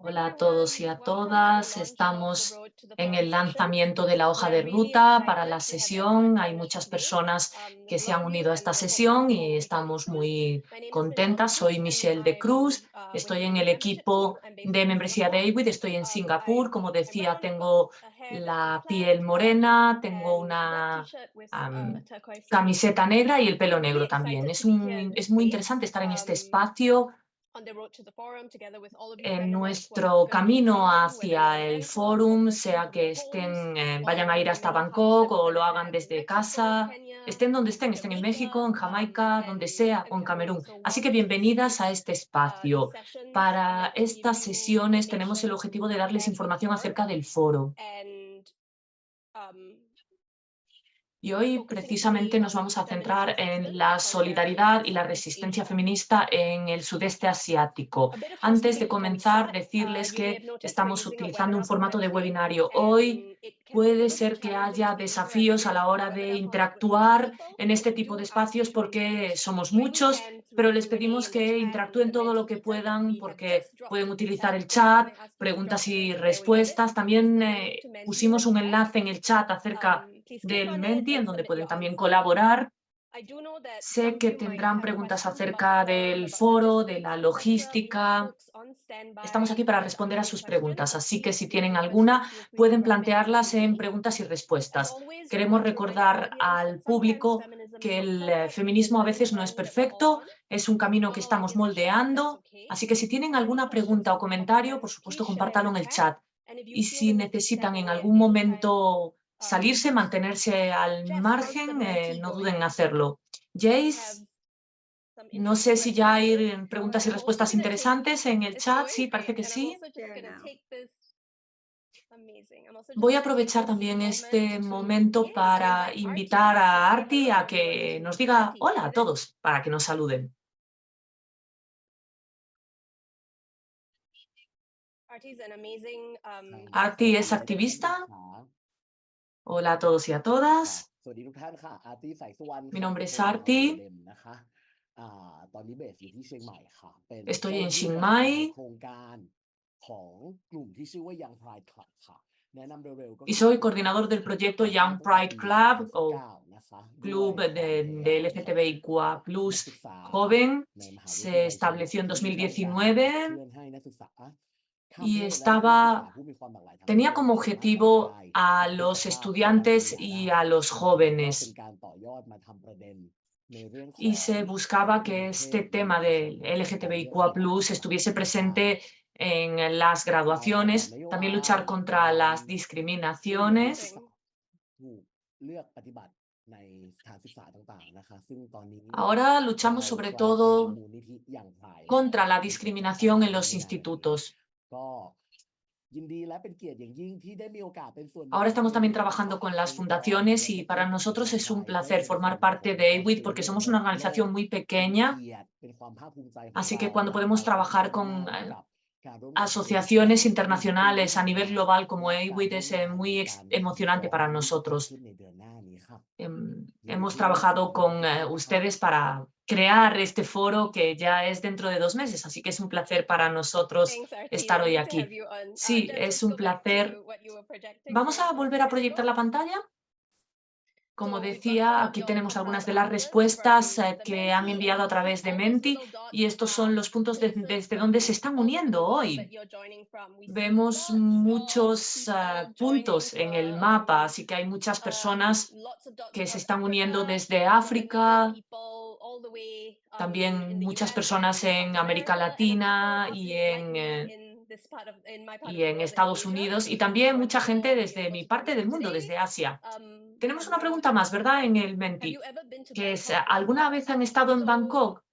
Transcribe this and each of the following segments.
Hola a todos y a todas. Estamos en el lanzamiento de la hoja de ruta para la sesión. Hay muchas personas que se han unido a esta sesión y estamos muy contentas. Soy Michelle de Cruz. Estoy en el equipo de membresía de AWID. Estoy en Singapur. Como decía, tengo la piel morena, tengo una camiseta negra y el pelo negro también. Es muy interesante estar en este espacio en nuestro camino hacia el fórum, sea que vayan a ir hasta Bangkok o lo hagan desde casa, estén donde estén en México, en Jamaica, donde sea, o en Camerún. Así que bienvenidas a este espacio. Para estas sesiones tenemos el objetivo de darles información acerca del foro. Y hoy precisamente nos vamos a centrar en la solidaridad y la resistencia feminista en el sudeste asiático. Antes de comenzar, decirles que estamos utilizando un formato de webinario. Hoy puede ser que haya desafíos a la hora de interactuar en este tipo de espacios porque somos muchos, pero les pedimos que interactúen todo lo que puedan porque pueden utilizar el chat, preguntas y respuestas. También pusimos un enlace en el chat acerca del Menti, en donde pueden también colaborar. Sé que tendrán preguntas acerca del foro, de la logística. Estamos aquí para responder a sus preguntas, así que si tienen alguna, pueden plantearlas en preguntas y respuestas. Queremos recordar al público que el feminismo a veces no es perfecto, es un camino que estamos moldeando, así que si tienen alguna pregunta o comentario, por supuesto, compártalo en el chat. Y si necesitan en algún momento salirse, mantenerse al margen, no duden en hacerlo. Jace, no sé si ya hay preguntas y respuestas interesantes en el chat. Sí, parece que sí. Voy a aprovechar también este momento para invitar a Arti a que nos diga hola a todos, para que nos saluden. Arti es activista. Hola a todos y a todas. Mi nombre es Arti. Estoy en Chiang Mai. Y soy coordinador del proyecto Young Pride Club o Club de LGTBIQ+ joven. Se estableció en 2019 y tenía como objetivo a los estudiantes y a los jóvenes. Y se buscaba que este tema del LGTBIQ+ estuviese presente en las graduaciones, también luchar contra las discriminaciones. Ahora luchamos sobre todo contra la discriminación en los institutos. Ahora estamos también trabajando con las fundaciones y para nosotros es un placer formar parte de AWID porque somos una organización muy pequeña, así que cuando podemos trabajar con asociaciones internacionales a nivel global como AWID es muy emocionante para nosotros. Hemos trabajado con ustedes para crear este foro que ya es dentro de 2 meses, así que es un placer para nosotros estar hoy aquí. Sí, es un placer. ¿Vamos a volver a proyectar la pantalla? Como decía, aquí tenemos algunas de las respuestas que han enviado a través de Menti y estos son los puntos desde donde se están uniendo hoy. Vemos muchos puntos en el mapa, así que hay muchas personas que se están uniendo desde África, también muchas personas en América Latina y en Estados Unidos, y también mucha gente desde mi parte del mundo, desde Asia. Tenemos una pregunta más, ¿verdad? En el Menti, que es, ¿alguna vez han estado en Bangkok?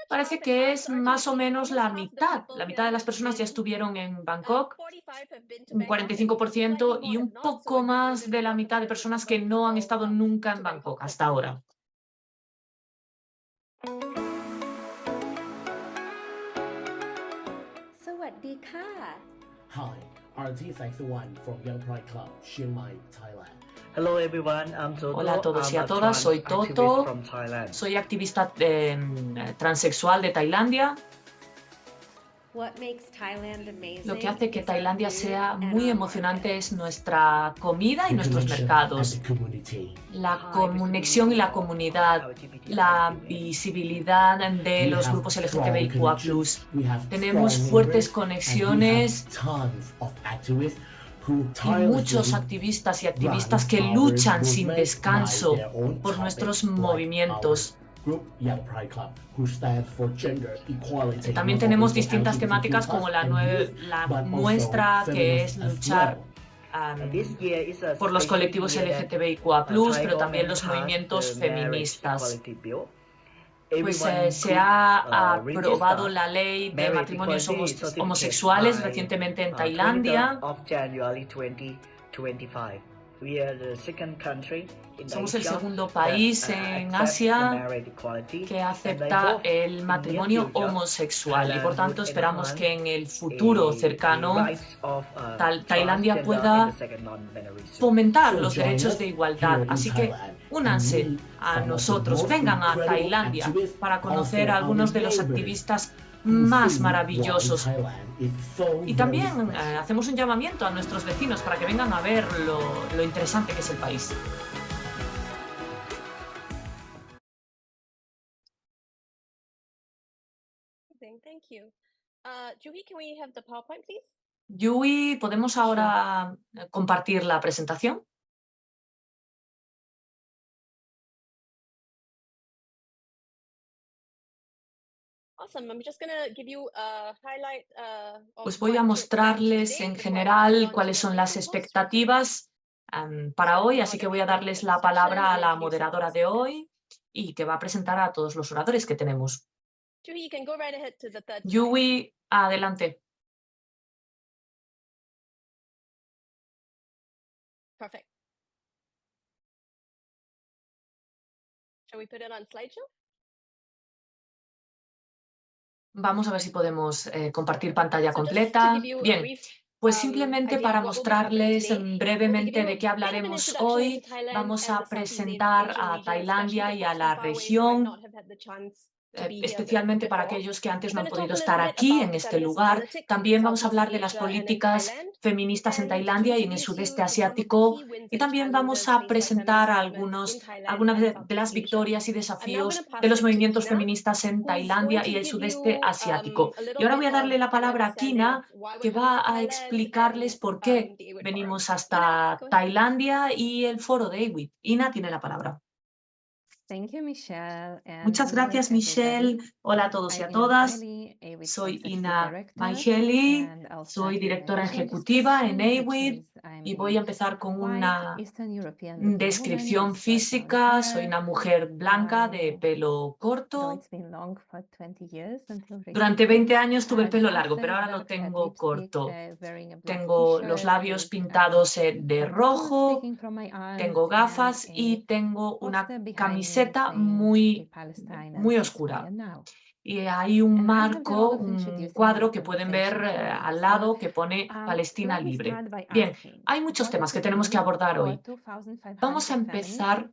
Parece que es más o menos la mitad. La mitad de las personas ya estuvieron en Bangkok, un 45%, y un poco más de la mitad de personas que no han estado nunca en Bangkok hasta ahora. Hi, RT Saxon from Young Pride Club, Chiang Mai, Thailand. Hello everyone, I'm Toto. Hola a todos y I'm a todas, soy trans activist Toto, from Thailand. soy activista transexual de Tailandia. Lo que hace que Tailandia sea muy emocionante es nuestra comida y nuestros mercados, la conexión y la comunidad, la visibilidad de los grupos LGTBIQA+. Tenemos fuertes conexiones y muchos activistas y activistas que luchan sin descanso por nuestros movimientos. También tenemos distintas temáticas como la nuestra, que es luchar por los colectivos LGTBIQA+, pero también los movimientos feministas. Pues se ha aprobado la ley de matrimonios homosexuales recientemente en Tailandia. Somos el segundo país en Asia que acepta el matrimonio homosexual y por tanto esperamos que en el futuro cercano Tailandia pueda fomentar los derechos de igualdad. Así que únanse a nosotros, vengan a Tailandia para conocer a algunos de los activistas más maravillosos. Y también hacemos un llamamiento a nuestros vecinos para que vengan a ver lo interesante que es el país. Thank you. Juhi, can we have the PowerPoint, please? Yui, ¿podemos ahora compartir la presentación? Awesome. I'm just gonna give you a highlight Pues voy a mostrarles en general cuáles son las expectativas para hoy, así que voy a darles la palabra a la moderadora de hoy y que va a presentar a todos los oradores que tenemos. Juhi, you can go right ahead to the third slide. Yui, adelante. Perfect. Shall we put it on slideshow? Vamos a ver si podemos compartir pantalla So just to completa. give you a Bien, brief, pues simplemente idea para of what we'll be covering mostrarles today, brevemente de qué bit of an hablaremos introduction hoy, into Thailand vamos and a the Southeast presentar Asian a region, Tailandia especially y the a folks la from far away who might región, not have had the chance to be here especialmente para before. aquellos que antes We're no han gonna talk podido a little estar bit aquí en about este feminist lugar. politics in También vamos a Southeast hablar de las Asia and in políticas Thailand, feministas en and to Tailandia y en el introduce sudeste you to some of the asiático. key wins Y and también vamos challenges a faced by presentar feminist movements in Thailand algunas and de Southeast las Asia. victorias y I'm now desafíos gonna de pass los it to movimientos Kina, feministas en who's going Tailandia y to el give sudeste you asiático. a little Y ahora bit voy a darle of la an palabra a understanding of Kina, why we're que coming va to a Thailand explicarles and por qué the AWID forum. venimos Ina, hasta go ahead. Tailandia y el foro de AWID. Ina tiene la palabra. Thank you, Michelle, and Muchas hello, gracias, everybody. Michelle. Hola a todos y I'm a Ina todas. Mihaly, AWID Soy Executive Ina Director, Mihaly, and I'll soy start with an directora initial ejecutiva en description, which AWID is I'm y voy a a empezar con white una Eastern European-looking woman descripción with short brown física. Soy hair. una mujer blanca de pelo Though corto. it's been long for 20 years until Durante recently. 20 años tuve el pelo Dark largo, pero eyes, ahora lo dark tengo lipstick, corto. wearing a black Tengo los t-shirt labios with pintados de some tattoos rojo, sticking from my arms, tengo and gafas a y tengo una poster behind me camiseta saying "Free Palestine and muy Ceasefire oscura. Now". Y hay un And I have the marco, role of un introducing cuadro our que pueden ver conversation today. al So, lado que pone Palestina let me libre. start by Bien, asking, hay muchos what temas does que it tenemos que mean abordar for hoy. 2,500 Vamos a feminists empezar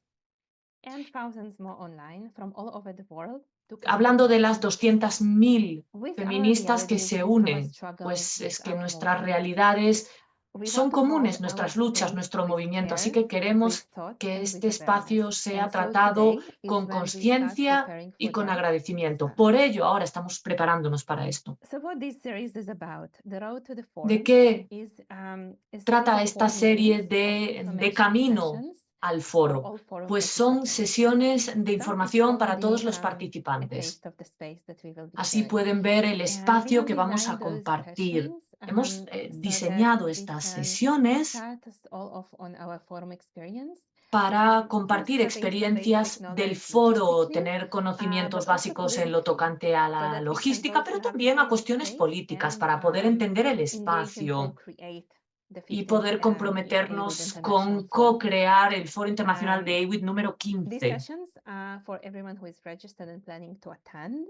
and thousands more online from all over the world to come hablando de together? las 200.000 With our feministas que realities, se with our unen, struggles, pues with es que our nuestras movements, realidades we son want to hold comunes, our nuestras luchas, space nuestro with movimiento. Así care, que queremos with thought, que and este with espacio awareness. sea And so tratado today is con when we start conciencia preparing y for con that agradecimiento. exercise. Por ello, ahora estamos preparándonos para esto. So what this series is about, the road to the ¿De forum, qué is a series trata of esta 4 serie meetings of de information camino sessions al for foro? all forum Pues son participants. sesiones de So it's información para todos already los a participantes. taste of the space that we will be Así sharing. pueden ver el And we espacio have que vamos a designed those compartir. sessions Hemos so that diseñado we estas can sesiones start us all off on our forum experience. para First compartir having some experiencias basic del knowledge foro, logistically, tener conocimientos but also básicos en lo politically, tocante a so la that we can logística, both pero have también a fun in the cuestiones space políticas, and para poder entender el engage and espacio co-create the y 15th poder AWID comprometernos International con Forum. co-crear el Foro Internacional de Um, AWID número These 15. sessions are for everyone who is registered and planning to attend.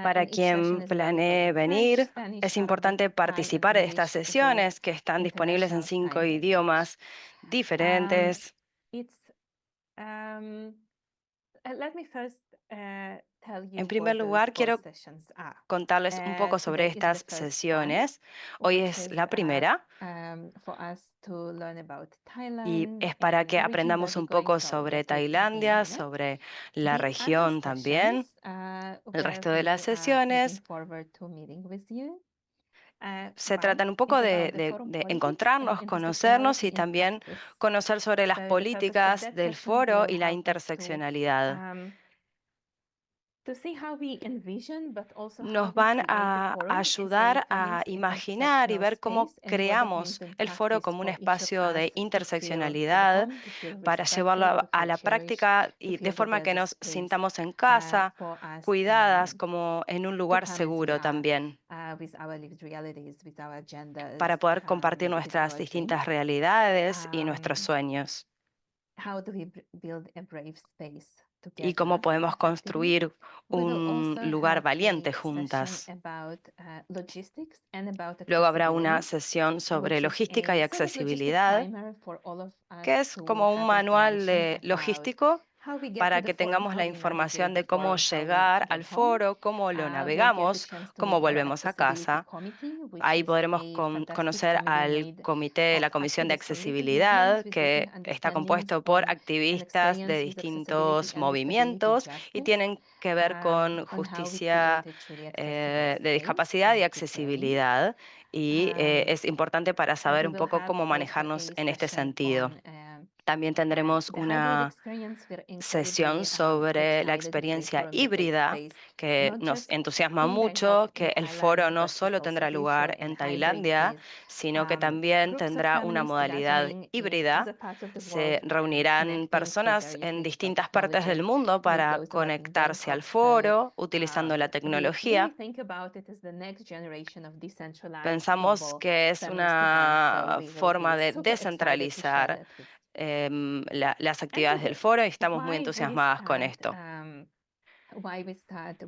Para And each session quien is planee available in French, venir, Spanish, es Arabic, importante Thai, and participar de estas English with sesiones que están disponibles en international 5 signage. idiomas diferentes. It's um, let me first tell you En primer what those lugar, 4 quiero sessions are. contarles un poco sobre Today is the estas first one, sesiones. Hoy which es is la primera for us to learn about y Thailand es para and que the region aprendamos we'll un be going poco to. I'll sobre get to it in a Tailandia, minute. sobre la The other región también, sessions, el where resto de las we are looking sesiones. forward to meeting with you. Se One tratan un poco is de, about the de- forum de politics and encontrarnos, conocernos intersectionality y in también practice. conocer sobre las So the purpose of políticas that del session foro will y la help us to interseccionalidad. see how we envision, but also how Nos we van create the a forum as ayudar a a feminist imaginar y intersectional ver cómo space and what that creamos means in el foro practice como un for each of espacio us de to feel interseccionalidad welcome, to feel para llevarlo respected, to a feel la cherished, práctica to y de feel that forma que there's a nos space sintamos en casa, for us cuidadas, como en un to lugar come as we seguro are también, with our lived realities, with our para agendas, poder compartir with nuestras our distintas dreams. realidades y nuestros Um, sueños. how do we build a brave space Y cómo together podemos effectively? construir We will un also lugar have valiente a session juntas. about logistics and about Luego habrá una accessibility, sesión sobre which is logística y a sort of logistic accesibilidad, primer for all of que us es to como un have manual information de about logístico how we get to para the que forum, tengamos how la we información navigate the de cómo forum, how we llegar get al home. foro, cómo lo We'll get the navegamos, chance to cómo meet our volvemos a accessibility casa. committee, which Ahí is podremos a fantastic conocer committee al made comité, la of Comisión de activists from different movements Accesibilidad, with que different está understandings compuesto por on and activistas de experience with accessibility distintos and disability movimientos y justice, tienen que ver con on how we create justicia a truly accessible de space discapacidad y and preparing. accesibilidad. Y es importante para saber We un will poco have cómo also manejarnos a en este session sentido. on También tendremos the hybrid una experience. We're sesión incredibly sobre la excited that this experiencia forum will take híbrida, place que not nos just entusiasma in mucho, Bangkok, in que el foro Thailand, no but is solo also tendrá virtual lugar and en hybrid Tailandia, with sino que también groups of tendrá una feminists modalidad gathering in híbrida. other parts of the Se world, reunirán connecting through personas various en digital distintas partes del technologies mundo with para those of us in conectarse al Bangkok. So foro utilizando la we really tecnología. think about it as the next generation of decentralized Pensamos global que es feminist events. So una we will forma be de super excited to share descentralizar that with. las And actividades del today, foro y estamos muy why we entusiasmadas con start esto.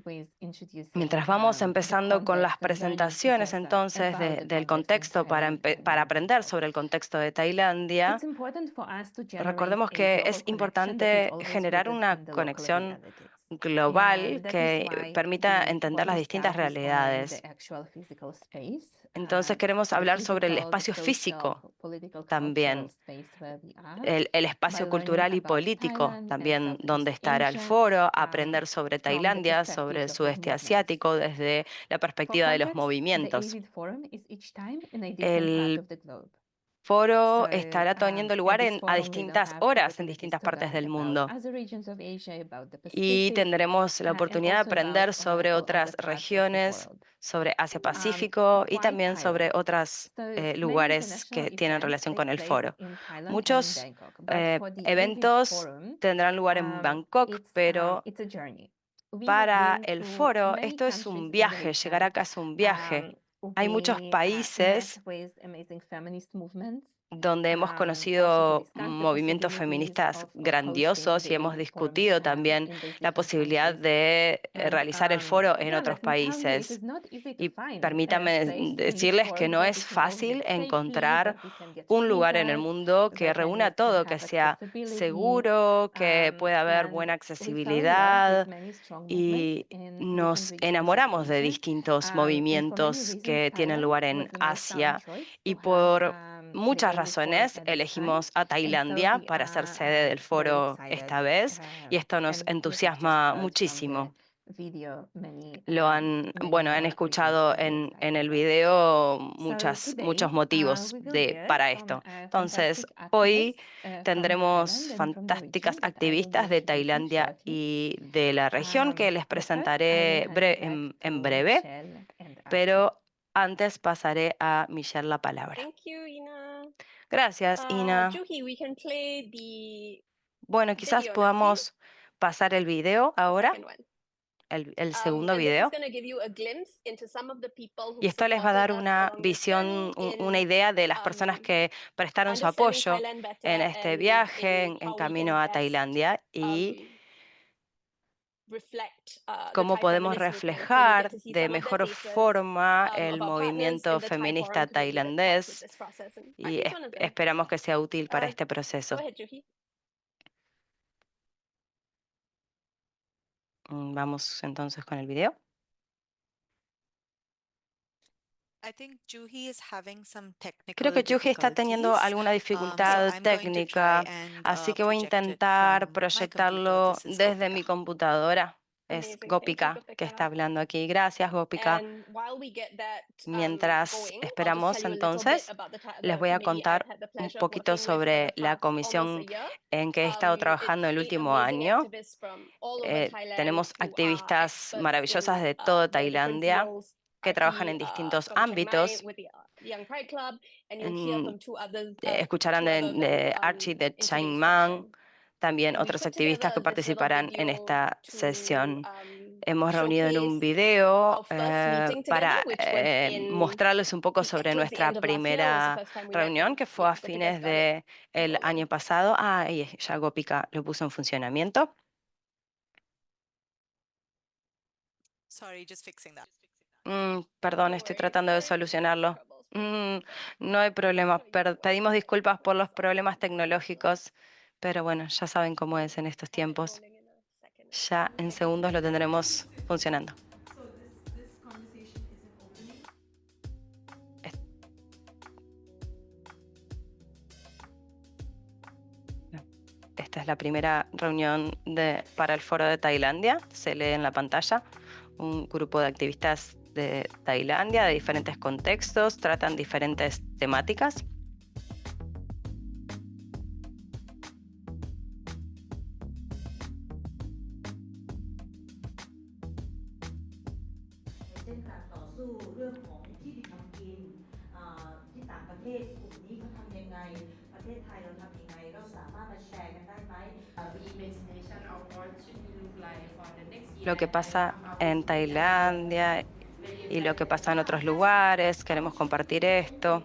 with introducing Mientras vamos the empezando con las context of learning presentaciones together entonces about the del context in contexto Thailand para and aprender Bangkok. sobre el contexto de Tailandia, It's important for us to generate recordemos a que global es connection that is importante always generar rooted una in the local conexión realities. global And that is que why permita we entender want las to distintas start with honoring realidades. the actual physical space, Entonces queremos the hablar sobre el physical, the espacio social, físico political, cultural también, space where we are, el by espacio learning cultural y about político Thailand and también, donde Southeast estará el Asia, foro, aprender sobre from the Tailandia, sobre perspectives el of the sudeste movements. asiático desde la For perspectiva de los context, the movimientos. AVID Forum is each time in a different part El of the globe. foro So estará teniendo at lugar this a forum, we will distintas have horas en opportunities distintas to partes learn del about mundo. other regions of Asia, about the Y Pacific, tendremos la and oportunidad de also about aprender sobre all other otras parts of the regiones, world. sobre Asia-Pacífico y Why también sobre Thailand? otros So many lugares international que tienen events relación take con el place foro. in Thailand and in Muchos Bangkok, but for the AVID eventos Forum, tendrán lugar en Bangkok, pero it's a journey. We have para been el to foro many esto es countries un in the viaje, llegar region. acá es un viaje. Hay muchos We met países with amazing feminist movements. donde hemos Also to conocido discuss the movimientos possibilities feministas of hosting grandiosos y the hemos AVID Forum discutido también in these la different posibilidad countries. de And realizar el foro en yeah, otros let me tell you, it países. is not easy to Y find a permítame place in this decirles que world no where es we can all fácil visit safely, encontrar that we can get un lugar en el visas, mundo que that reúna venues can todo, que have sea accessibility. seguro, que pueda haber And buena we fell in love with accesibilidad many strong movements y in different nos regions of enamoramos de Asia. distintos And for many movimientos reasons, que tienen Thailand lugar was en the most sound Asia choice y to have por the muchas AVID Forum razones at this time. elegimos a And so Tailandia we para ser sede are del very foro excited. esta vez y esto nos And you have just entusiasma heard from muchísimo. the video many Han more escuchado reasons that we're en excited el about. video So today, muchos motivos we will hear para from esto. Entonces, fantastic hoy activists from tendremos Thailand and from the fantásticas region that I will be activistas de introducing Tailandia shortly. y de la región que les But first, I will presentaré hand it back en to breve, Michelle and Archie. pero antes pasaré a Michelle la palabra. Thank you, Ina. Gracias, Ina. Juhi, we can play the Bueno, quizás video now, podamos pasar el video ahora, second one. el segundo And this is video. going to give you a glimpse into some of the people who Y esto les va a dar supported us una along this visión, journey una in idea de las personas que prestaron su understanding apoyo Thailand better en este and viaje, in en how we camino can a best Tailandia y reflect the cómo Thai podemos feminist movement. So you'll get reflejar to see de some of their mejor faces forma of el our partners movimiento in the Thai feminista forum to maybe let's help with tailandés this process and y practice one as well. esperamos que sea útil para este Go proceso. ahead, Juhi. Vamos entonces con el video. Creo que Juhi está teniendo alguna dificultad técnica, así que voy a intentar proyectarlo desde mi computadora. Es Amazing. Thank you, Gopika que está Gopika. hablando aquí. Gracias, Gopika. And while we get that Mientras going, I'll just esperamos, tell you a little bit entonces, about les the voy a committee I've contar had the un pleasure of poquito working with for the sobre la past almost a comisión year. en que he estado trabajando el It's último amazing año. activists from all over Thailand Tenemos who are activistas experts maravillosas in de toda their different Tailandia fields. que trabajan Archie en distintos from Chiang Mai ámbitos. with the Young Pride Club, and you'll hear from Escucharán two other very de Archie de in Chiang today's Mai, session. también And we otros put together activistas a que little participarán en video esta to sesión. Hemos reunido en un showcase video our first meeting together, para which was in mostrarles un poco sobre towards the nuestra end of last year. It was the primera first time we met, reunión, and que fue a Gopika fines got it del año rolling. pasado. Y ya Gopika lo puso en funcionamiento. Perdón, No estoy worries. tratando de Sorry for the solucionarlo. troubles, but No hay problema. sure you know what Pedimos the disculpas por los website problemas is. tecnológicos, pero bueno, ya saben cómo es en estos Have it tiempos. rolling in a second. Ya en segundos lo tendremos funcionando. Esta es la primera reunión para el Foro de Tailandia. Se lee en la pantalla. Un grupo de activistas de Tailandia, de diferentes contextos, tratan diferentes temáticas. Lo que pasa en Tailandia y lo que pasa en otros lugares. Queremos compartir esto.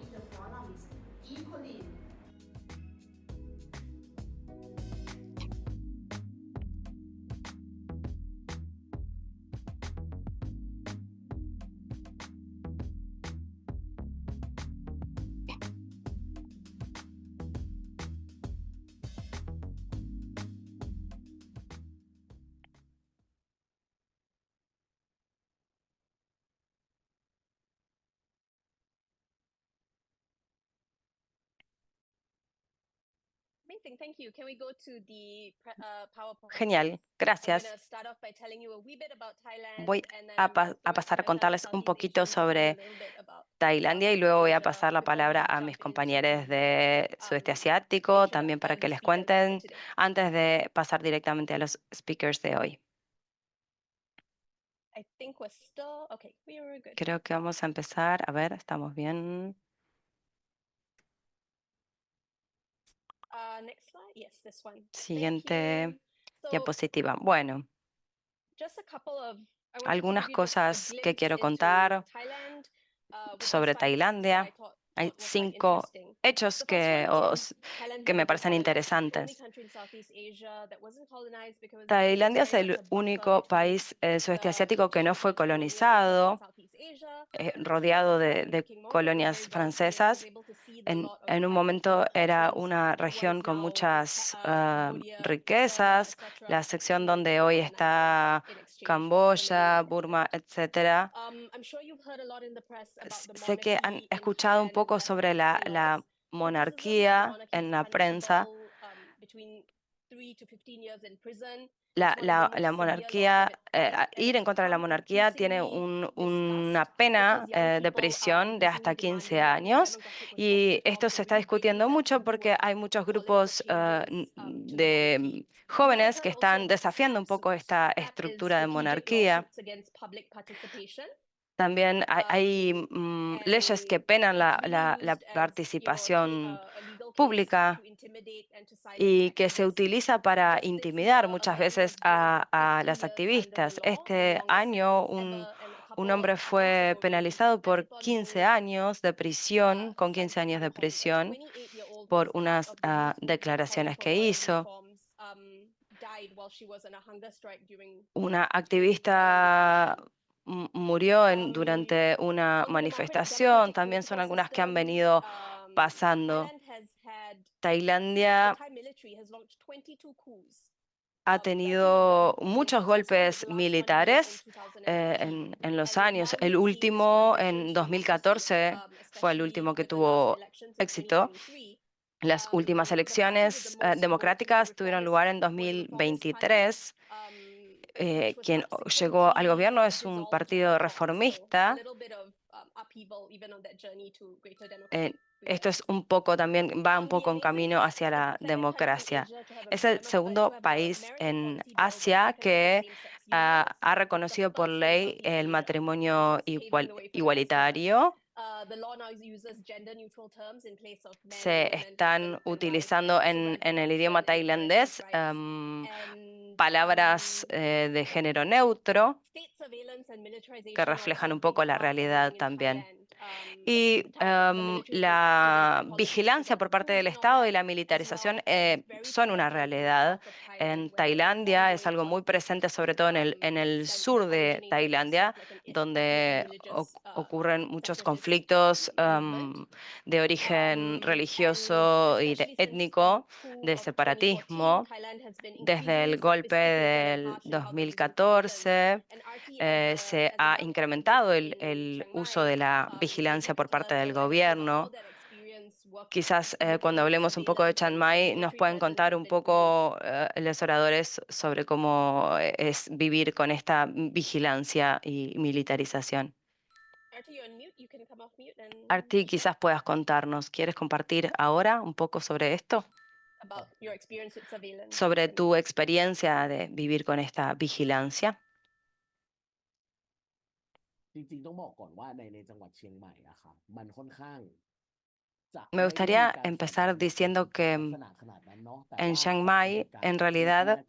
Amazing, thank you. Can we go to the PowerPoint? Genial, gracias. I'm gonna start off by telling you a wee bit about Thailand, Voy and then a we'll pasar a expand out to contarles un Southeast poquito Asia and tell you sobre a little bit about Tailandia y Southeast luego voy a Asia pasar la before we palabra a jump mis into compañeros the de Sudeste Asiático, también para que the les speakers for cuenten today. antes de pasar directamente a los speakers de hoy. I think we're still okay. We were good. Creo que vamos a empezar. A ver, ¿estamos bien? Next slide. Yes, this one. Siguiente So, diapositiva. Bueno, just a couple of I wanted to algunas give you just a cosas que glimpse quiero into contar Thailand, with these sobre 5 facts that Tailandia. I thought Hay were quite 5 interesting. hechos The first one is que Thailand me has a parecen border. It's the only interesantes. country in Southeast Asia that wasn't colonized because it was Tailandia es very much el a buffer único between país sudeste the asiático que no British fue and colonial interests in colonizado, Southeast Asia. rodeado At the time, de King Mongkut was colonias very wealthy and was francesas. able to cede a lot of En un Thailand's momento era portions una to what región is con now muchas Cambodia, Burma, riquezas, etc. la sección to donde hoy colonizers está in exchange for Camboya, familiarity. Burma, etcétera. I'm sure you've heard a lot in the press about the Sé que han monarchy in escuchado un Thailand and poco death sobre penalty la laws. Criticism that the monarquía monarchy en is la prensa. punishable between 3 to 15 years in prison. La It's one of the most severe laws monarquía, of its kind, and ir en it's contra de la become monarquía tiene increasingly una discussed pena because young de people are prisión de hasta increasingly 15 demanding more años demographic y reforms esto to se está really bring discutiendo that mucho country porque hay around, muchos calling for grupos changes to the de monarchy. You might have jóvenes que heard also están about desafiando un SLAPP poco suits. esta SLAPP is estructura de strategic monarquía. lawsuits against public participation. También hay leyes que penan It's really la used as, participación a legal case pública to intimidate and to silence y que se activists. utiliza para Just this intimidar year, a muchas man veces was jailed for a 50 las years under the activistas. law, the Este longest año sentence ever, and a un couple hombre of months fue ago, we penalizado por had it 15 on años de prisión, con 15 años de Hong Kong. A prisión, 28-year-old por was part unas of the youth movement calling declaraciones for que border hizo. reforms. Died while she was on a hunger strike during Una Thailand activista detention. murió durante una On the manifestación. democratic También son political algunas que han system, venido pasando. Thailand has had the Tailandia Thai military has launched 22 coups ha tenido muchos golpes militares en los años. El último, en 2014, fue el último que tuvo éxito. Las últimas elecciones democráticas tuvieron lugar en 2023. Quien llegó al gobierno es un partido reformista. Esto es un poco también, va un poco en camino hacia la democracia. Es el segundo país en Asia que ha reconocido por ley el matrimonio igualitario. Se están utilizando en el idioma tailandés palabras de género neutro que reflejan un poco la realidad también. Y la vigilancia por parte del Estado y la militarización son una realidad. En Tailandia es algo muy presente, sobre todo en el sur de Tailandia, donde ocurren muchos conflictos de origen religioso y étnico, de separatismo. Desde el golpe del 2014 se ha incrementado el uso de la vigilancia por parte del gobierno. Quizás cuando hablemos un poco de Chiang Mai nos pueden contar un poco los oradores sobre cómo es vivir con esta vigilancia y militarización. Arti, quizás puedas contarnos. ¿Quieres compartir ahora un poco sobre esto? Sobre tu experiencia de vivir con esta vigilancia. จริงๆต้องบอกก่อนว่าในจังหวัดเชียงใหม่อะครับมันค่อนข้าง Me gustaría empezar diciendo que en Chiang Mai, en realidad,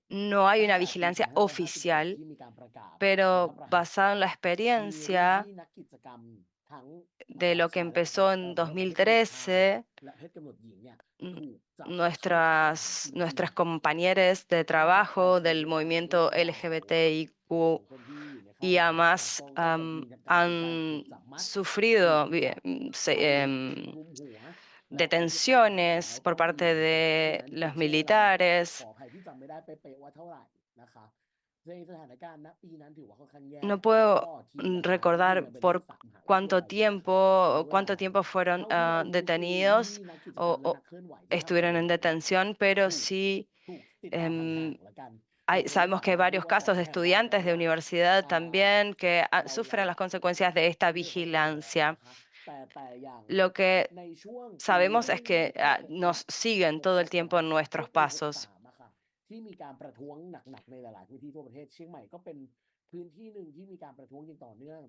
no hay una vigilancia oficial, pero basado en la experiencia de lo que empezó en 2013, nuestras compañeras de trabajo del movimiento LGBTIQ y además han sufrido detenciones por parte de los militares. No puedo recordar por cuánto tiempo fueron detenidos o estuvieron en detención, pero sí sabemos que hay varios casos de estudiantes de universidad también que sufren las consecuencias de esta vigilancia. Lo que sabemos es que nos siguen todo el tiempo en nuestros pasos.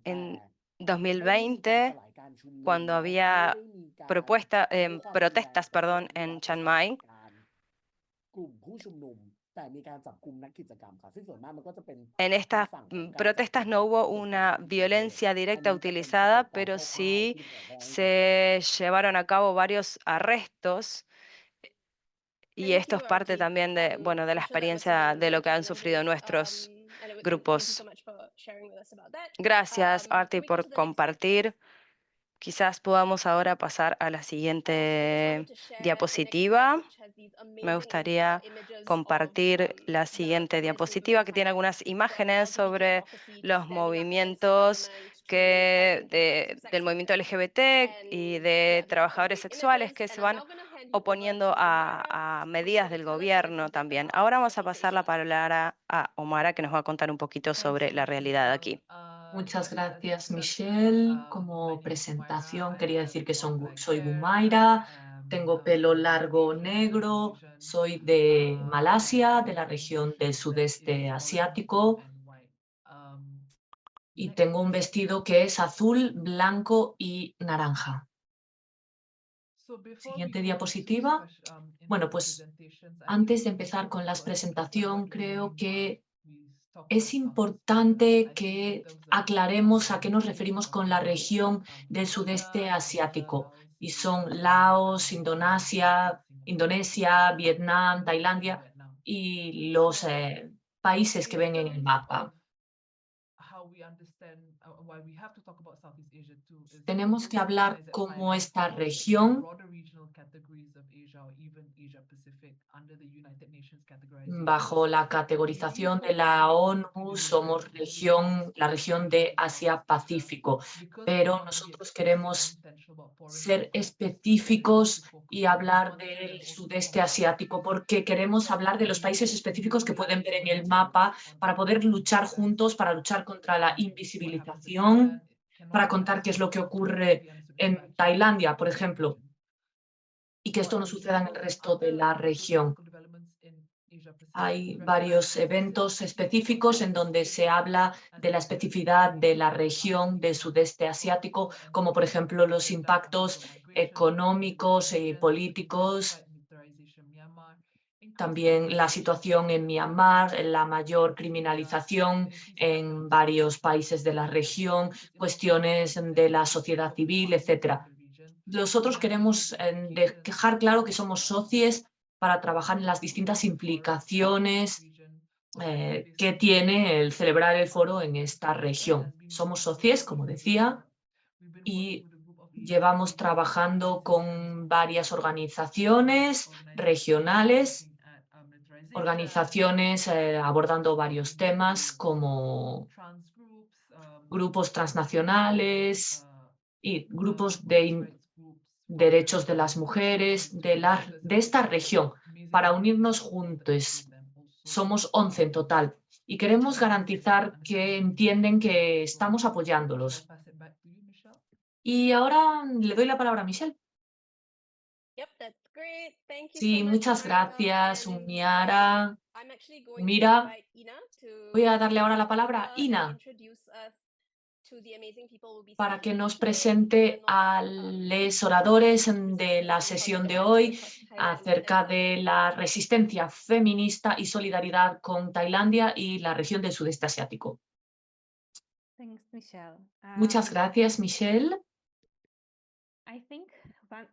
En 2020, cuando había protestas en Chiang Mai, en estas protestas no hubo una violencia directa utilizada, pero sí se llevaron a cabo varios arrestos. Y esto es parte también de la experiencia de lo que han sufrido nuestros grupos. Gracias, Arti, por compartir. Quizás podamos ahora pasar a la siguiente diapositiva. Me gustaría compartir la siguiente diapositiva que tiene algunas imágenes sobre los movimientos del movimiento LGBT y de trabajadores sexuales que se van oponiendo a medidas del gobierno también. Ahora vamos a pasar la palabra a Omara, que nos va a contar un poquito sobre la realidad aquí. Muchas gracias, Michelle. Como presentación quería decir que soy Gumaira, tengo pelo largo negro, soy de Malasia, de la región del sudeste asiático, y tengo un vestido que es azul, blanco y naranja. Siguiente diapositiva. Bueno, pues antes de empezar con la presentación, creo que es importante que aclaremos a qué nos referimos con la región del sudeste asiático, y son Laos, Indonesia, Vietnam, Tailandia y los países que ven en el mapa. tenemos que hablar cómo esta región, bajo la categorización de la ONU, somos la región de Asia-Pacífico, pero nosotros queremos ser específicos y hablar del sudeste asiático porque queremos hablar de los países específicos que pueden ver en el mapa para poder luchar juntos, para luchar contra la invisibilización, para contar qué es lo que ocurre en Tailandia, por ejemplo, y que esto no suceda en el resto de la región. Hay varios eventos específicos en donde se habla de la especificidad de la región del sudeste asiático, como por ejemplo los impactos económicos y políticos, también la situación en Myanmar, la mayor criminalización en varios países de la región, cuestiones de la sociedad civil, etc. Nosotros queremos dejar claro que somos socios para trabajar en las distintas implicaciones que tiene el celebrar el foro en esta región. Somos socios, como decía, y llevamos trabajando con varias organizaciones regionales, organizaciones abordando varios temas como grupos transnacionales y grupos de derechos de las mujeres de esta región, para unirnos juntos. Somos 11 en total y queremos garantizar que entienden que estamos apoyándolos. Y ahora le doy la palabra a Michelle. Yep, that's great. Thank you so Sí, much, muchas gracias, and Umiara. I'm actually going to Mira, invite Ina voy a to darle ahora take la palabra a over and Ina introduce us to the amazing people we'll be para que speaking to nos today. presente And a los oradores de la sesión de hoy acerca de la resistencia feminista y solidaridad con Tailandia y la región del sudeste asiático. Thanks, Michelle. Muchas gracias, Michelle. I think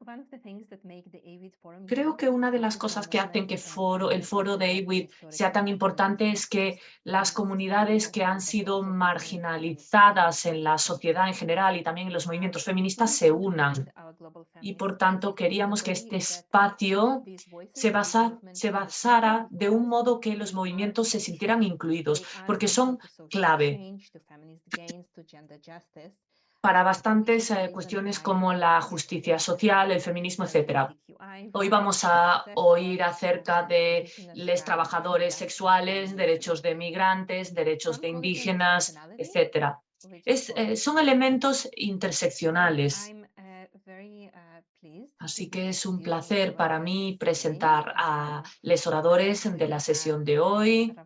one of the things that make the AVID Forum Creo que una de las cosas que hacen que el foro de AWID sea tan importante es que las comunidades que han sido marginalizadas en la sociedad en general y también en los movimientos feministas se unan. Y por tanto queríamos que este espacio se basara de un modo que los movimientos se sintieran incluidos, porque son clave para bastantes cuestiones como la justicia social, el feminismo, etc. Hoy vamos a oír acerca de los trabajadores sexuales, derechos de migrantes, derechos de indígenas, etc. Son elementos interseccionales. Así que es un placer para mí presentar a los oradores de la sesión de hoy.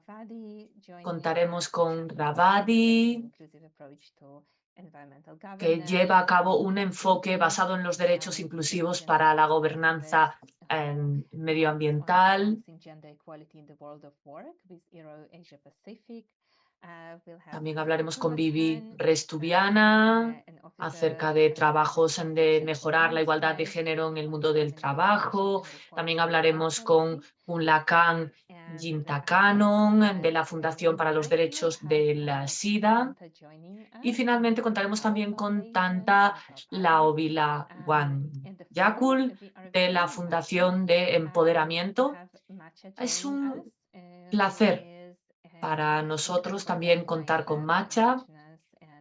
Contaremos con Ravadi, que lleva a cabo un enfoque basado en los derechos inclusivos para la gobernanza medioambiental. También hablaremos con Vivi Restuviana acerca de trabajos de mejorar la igualdad de género en el mundo del trabajo. También hablaremos con Punlakan Yintakanon de la Fundación para los Derechos de la SIDA. Y finalmente contaremos también con Tanta Laovila Wanyakul de la Fundación de Empoderamiento. Es un placer para nosotros también contar con Matcha,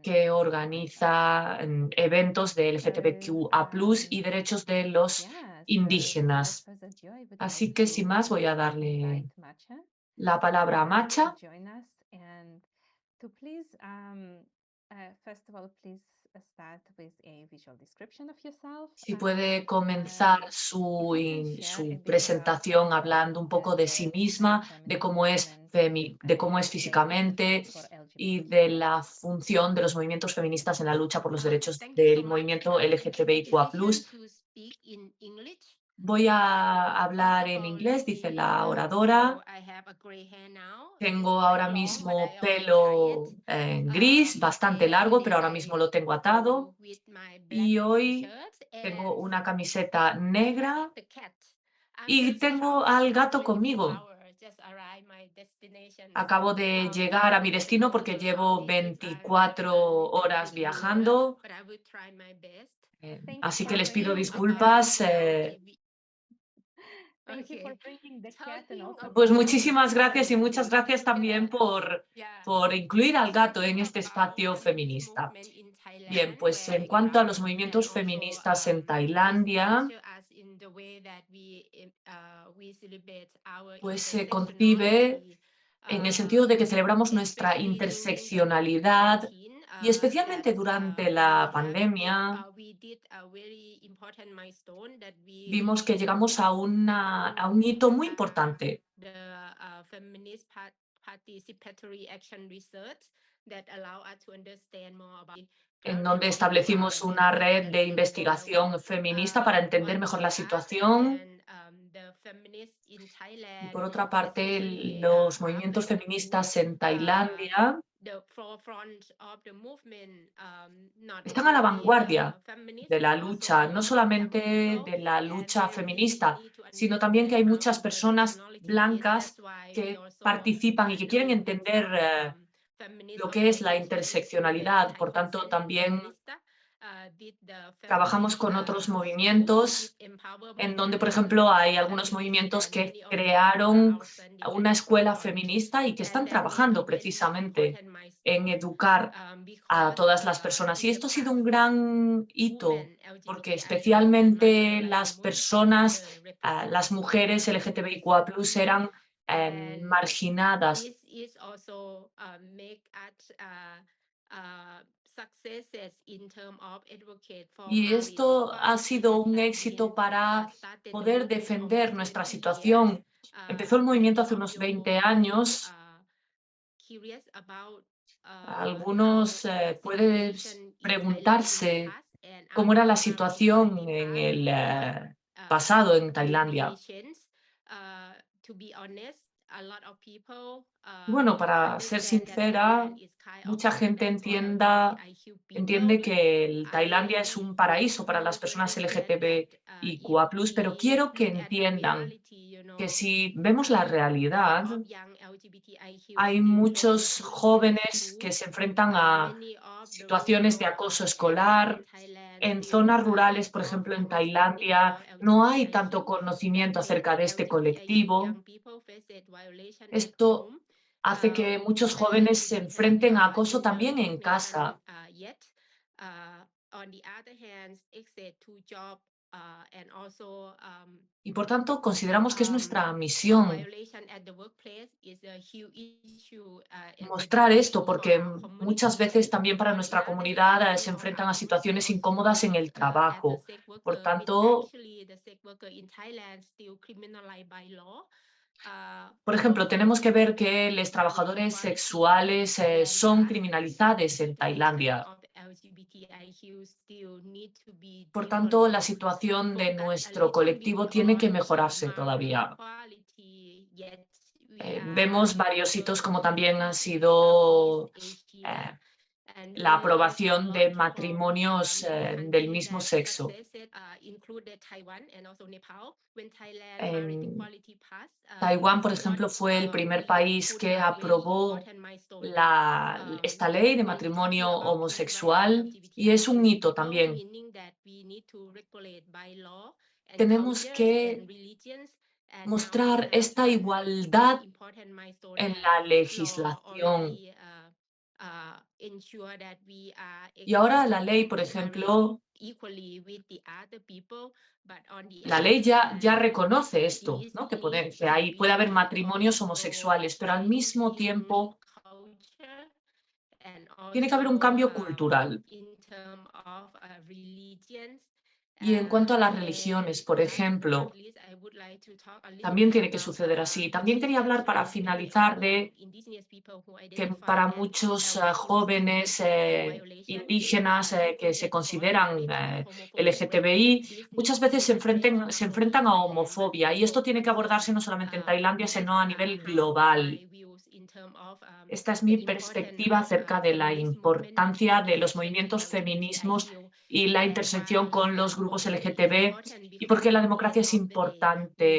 que organiza eventos de LGTBQA+ y derechos de los indígenas. Así que sin más voy a darle la palabra a Matcha. Si puede comenzar su presentación hablando un poco de sí misma, de cómo es físicamente y de la función de los movimientos feministas en la lucha por los derechos del movimiento LGTBIQA+. Voy a hablar en inglés, dice la oradora. Tengo ahora mismo pelo gris, bastante largo, pero ahora mismo lo tengo atado. Y hoy tengo una camiseta negra y tengo al gato conmigo. Acabo de llegar a mi destino porque llevo 24 horas viajando, así que les pido disculpas. Thank you for bringing the cat and also Pues for muchísimas gracias y sharing. muchas gracias también por incluir al gato en este espacio feminista. Bien, pues en cuanto a los movimientos feministas en Tailandia, pues se concibe en el sentido de que celebramos nuestra interseccionalidad y especialmente durante la pandemia vimos que llegamos a un hito muy importante en donde establecimos una red de investigación feminista para entender mejor la situación. Y por otra parte, los movimientos feministas en Tailandia están a la vanguardia de la lucha, no solamente de la lucha feminista, sino también que hay muchas personas blancas que participan y que quieren entender lo que es la interseccionalidad. Por tanto, también trabajamos con otros movimientos en donde, por ejemplo, hay algunos movimientos que crearon una escuela feminista y que están trabajando precisamente en educar a todas las personas. Y esto ha sido un gran hito, porque especialmente las personas, las mujeres LGTBIQA+, eran marginadas. Y esto ha sido un éxito para poder defender nuestra situación. Empezó el movimiento hace unos 20 años. Algunos pueden preguntarse cómo era la situación en el pasado en Tailandia. Bueno, para ser sincera, mucha gente entiende que Tailandia es un paraíso para las personas LGTBIQA+, pero quiero que entiendan que si vemos la realidad, hay muchos jóvenes que se enfrentan a situaciones de acoso escolar. En zonas rurales, por ejemplo, en Tailandia, no hay tanto conocimiento acerca de este colectivo. Esto hace que muchos jóvenes se enfrenten a acoso también en casa. Y por tanto, consideramos que es nuestra misión mostrar esto, porque muchas veces también para nuestra comunidad se enfrentan a situaciones incómodas en el trabajo. Por tanto, por ejemplo, tenemos que ver que los trabajadores sexuales son criminalizados en Tailandia. Por tanto, la situación de nuestro colectivo tiene que mejorarse todavía. Vemos varios hitos como también han sido la aprobación de matrimonios del mismo sexo. En Taiwán, por ejemplo, fue el primer país que aprobó esta ley de matrimonio homosexual y es un hito también. Tenemos que mostrar esta igualdad en la legislación. Y ahora la ley, por ejemplo, la ley ya reconoce esto, ¿no? Que puede haber matrimonios homosexuales, pero al mismo tiempo tiene que haber un cambio cultural. Y en cuanto a las religiones, por ejemplo, también tiene que suceder así. También quería hablar para finalizar de que para muchos jóvenes indígenas que se consideran LGTBI, muchas veces se enfrentan a homofobia y esto tiene que abordarse no solamente en Tailandia, sino a nivel global. Esta es mi perspectiva acerca de la importancia de los movimientos feminismos y la intersección con los grupos LGTB y por qué la democracia es importante,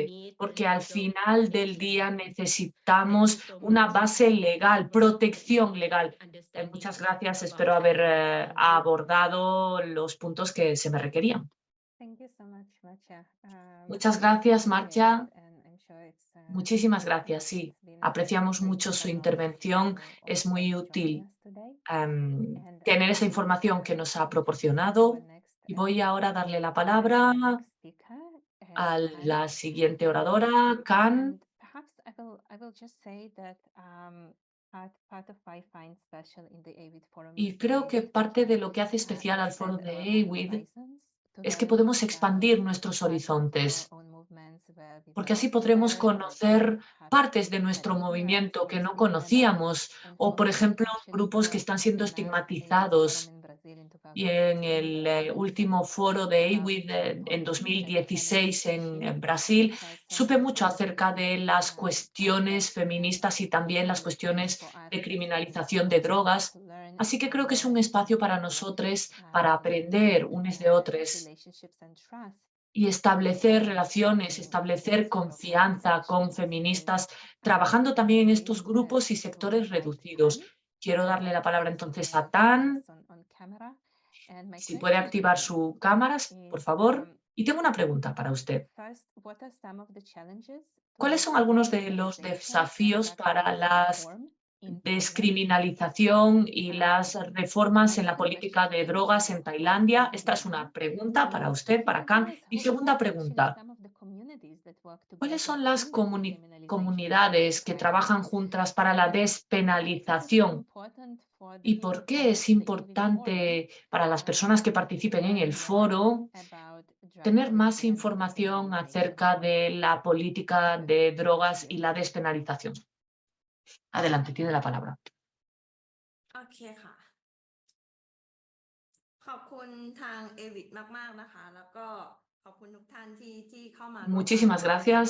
porque al final del día necesitamos una base legal, protección legal. Muchas gracias, espero haber abordado los puntos que se me requerían. Thank you so much, Marcia. Muchas We gracias, appreciate Marcia. it, and I'm sure Muchísimas gracias, sí. it's been Apreciamos very mucho su helpful intervención. to all Es of muy us joining útil us today. tener esa información que nos ha proporcionado. Y voy ahora a darle la palabra Next speaker, a Khan. la siguiente oradora, Khan. And perhaps I will just say that part of what I find special in the AVID forum Y is creo que parte de to lo que hace especial al foro extend de our own AWID horizons, to es que learn podemos about expandir nuestros parts of our horizontes, own movements where we porque were así podremos scared or conocer perhaps partes de that nuestro ignorance movimiento que was no really about. conocíamos, And o for por me, ejemplo, actually, grupos que was están at siendo the last AVID forum estigmatizados. in Brazil in Y en 2016 el where I último listened foro de about AWID en important and 2016 feminist en issues, Brasil, because supe mucho acerca de unfortunately, las part of cuestiones that feministas y también las is a space cuestiones for us de as criminalización de women drogas. to learn Así que creo que es more un espacio para and nosotros para aprender build unos de otros relationships and trust y with establecer feminists relaciones, in establecer these local confianza con sections. feministas, So, trabajando también en estos please grupos y to sectores invite reducidos. Tan, Quiero darle la palabra who is entonces a joining Tan. us on camera. And my Si puede question to activar him su cámara, por is, favor. Y tengo una pregunta para usted. first, what are some of the challenges to ¿Cuáles son algunos de los decriminalization and desafíos drug para policy la reform in Thailand? descriminalización y las reformas en My la second política question de is, drogas en what Tailandia? we Esta es learn una pregunta para is, usted, can para you tell Khan. us Y what segunda are actually pregunta, some of the communities that work ¿cuáles together son las in the decriminalization comunidades of que Thailand? trabajan juntas para la And why is it despenalización? important for the ¿Y por qué participants es of the AVID forum importante para las personas que to participen en el learn more foro about drug tener más policy and información decriminalization? acerca de la política de drogas y la despenalización? Adelante, tiene la palabra. โอเคค่ะขอบคุณทางเอวิดมากๆนะคะแล้วก็ขอบคุณทุกท่านที่เข้ามาร่วมฟัง Muchísimas gracias.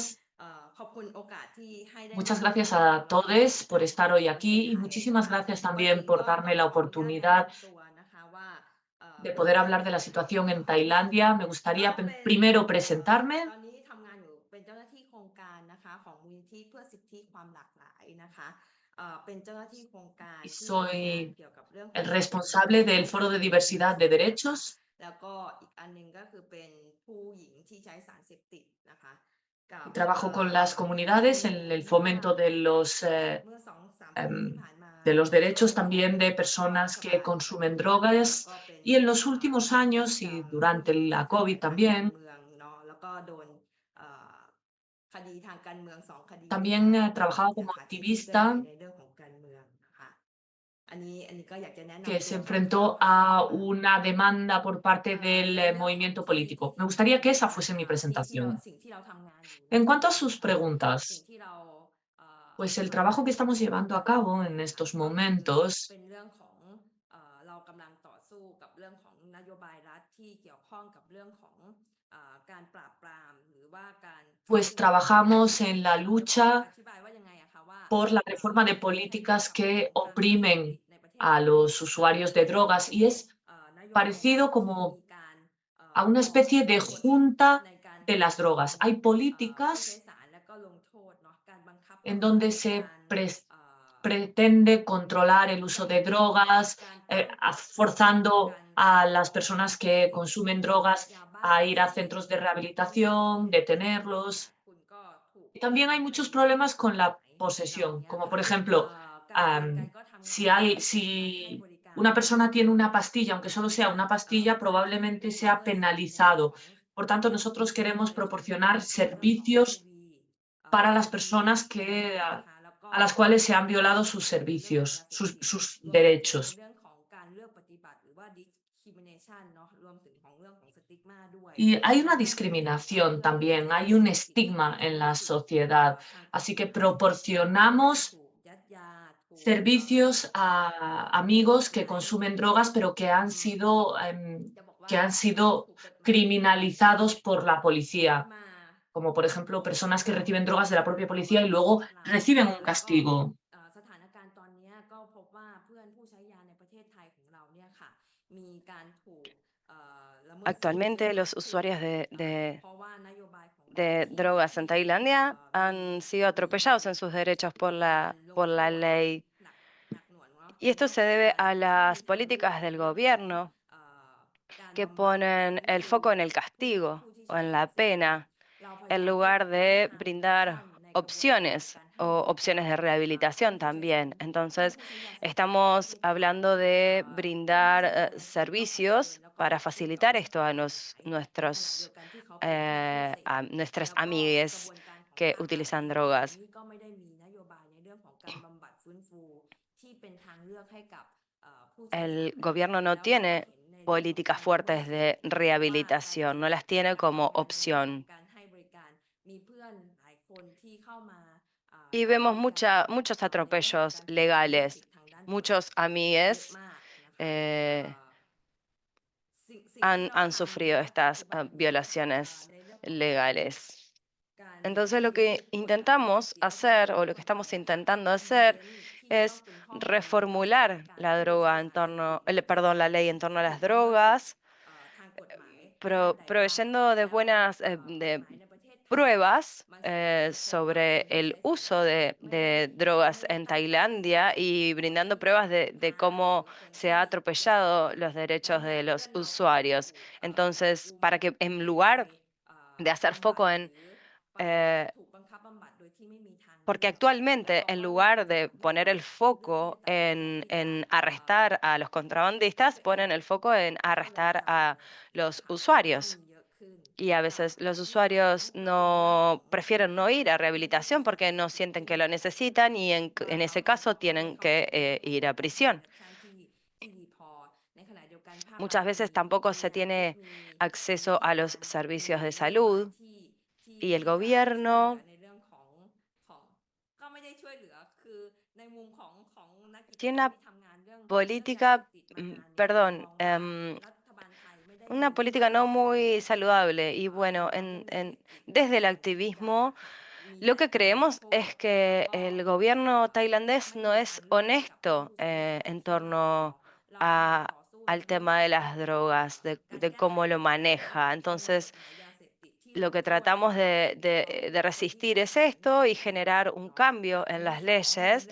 ขอบคุณโอกาสที่ให้ได้ Muchas มา gracias พูด a คุยกับ todos เรา por ใน estar hoy ประเทศ aquí y ไทย muchísimas นะคะ gracias ก่อน también อื่น por ก็ darme ต้อง la ขออนุญาตแนะ oportunidad นำตัวนะคะว่า de เป็น poder ใคร hablar de la นะคะ situación en ขอ Tailandia. Me ก็ gustaría เป็น primero ต presentarme. อนนี้ทำงานอยู่เป็นเจ้าหน้าที่โครงการนะคะของมูลนิธิเพื่อสิทธิความหลากหลายนะคะเป็นเจ้าหน้าที่โครงการ Y ที่ทำงาน soy เกี่ยวกับเรื่องของ el การ responsable del Foro de Diversidad de Derechos. แล้วก็อีกอันหนึงก็คือเป็นผู้หญิงที่ใช้สารเสพติดนะคะกับ Trabajo con las comunidades en el fomento de เมื่อ 2-3 ปีที่ผ่านมา de los derechos ในช่วง también de ของ personas รัฐ que บาล consumen นะคะ drogas. ก็เป็น Y en los últimos años y จาก durante ผู้หญิง la ที่เคลื่อนไหว COVID ทาง también, การเมืองเนาะแล้วก็โดนคดีทางการเมือง2 คดีด้วย también กัน trabajaba como นะคะที่เคลื่อนไหว activista ในเรื่องของการเมืองนะคะอันนี้ก็อยากจะแนะนำ que ตัว se คร่าว enfrentó ๆให้ a ฟัง una demanda por parte ใน del เรื่องของ movimiento ที่ político. ที่ Me gustaría ทำ que งาน esa fuese mi สิ่งที่ presentación. เราทำงานอยู่ En นะคะ cuanto a sus สิ่ง preguntas, ที่เรา pues el ทำ trabajo กัน que estamos อยู่ llevando a ณ cabo ตอน en นี้ estos ค่ะก็คือ momentos เป็นเรื่องของเรากำลังต่อสู้กับเรื่องของนโยบายรัฐที่เกี่ยวข้องกับเรื่องของการปราบปรามหรือว่าการ pues trabajamos en la lucha อธิบายว่ายังไงอะคะว่า por la reforma de ประเทศไทย políticas กับ que สงครามยาเสพ oprimen ติดในประเทศ a ไทย los usuarios de drogas y es นโยบาย parecido รัฐที่ como มีการ a una especie de ออกกฎ junta ในการ de las drogas. Hay ผู้ políticas ใช้สารและก็ลงโทษเนาะการบังคับ en กฎหมาย donde ใน se การ pretende controlar el uso de drogas, การตั้งกฎ forzando การ a las personas que consumen drogas ยาบ้า a ir a centros de rehabilitación, detenerlos. คุณก็ถูก Y también hay muchos problemas con la posesión, como por ejemplo, การเรียนก็ทำงาน si ให้บ si ริการ una persona tiene una pastilla, aunque solo sea una pastilla, probablemente sea penalizado. Por tanto, nosotros queremos proporcionar servicios para las personas que, a las cuales se han violado sus servicios, sus derechos. เรื่องของการเลือกปฏิบัติหรือว่า discrimination เนาะรวมถึงของเรื่องของ stigma ด้วย Y hay una discriminación también, hay un estigma en la sociedad. Así que proporcionamos servicios a amigos que consumen drogas, pero que han sido criminalizados por la policía, como por ejemplo personas que reciben drogas de la propia policía y luego reciben un castigo. สถานการณ์ตอนนี้ก็พบว่าเพื่อนผู้ใช้ยาในประเทศไทยของเราเนี่ยค่ะมีการถูก Actualmente los usuarios de drogas en Tailandia han sido atropellados en sus derechos por la ley. Y esto se debe a las políticas del gobierno que ponen el foco en el castigo o en la pena, en lugar de brindar opciones o opciones de rehabilitación también. Entonces, estamos hablando de brindar servicios para facilitar esto a nuestras amigues que utilizan drogas. El gobierno no tiene políticas fuertes de rehabilitación, no las tiene como opción. Y vemos muchos atropellos legales. Muchos amigues han sufrido estas violaciones legales. Entonces lo que intentamos hacer, o lo que estamos intentando hacer, es reformular la ley en torno a las drogas, proveyendo de buenas de pruebas sobre el uso de drogas en Tailandia y brindando pruebas de cómo se ha atropellado los derechos de los usuarios. Entonces, para que en lugar de hacer foco porque actualmente, en lugar de poner el foco en arrestar a los contrabandistas, ponen el foco en arrestar a los usuarios. Y a veces los usuarios no prefieren no ir a rehabilitación porque no sienten que lo necesitan y en ese caso tienen que ir a prisión. Muchas veces tampoco se tiene acceso a los servicios de salud y el gobierno tiene política, perdón, una política no muy saludable. Y bueno, desde el activismo, lo que creemos es que el gobierno tailandés no es honesto en torno al tema de las drogas, de cómo lo maneja. Entonces, lo que tratamos de resistir es esto y generar un cambio en las leyes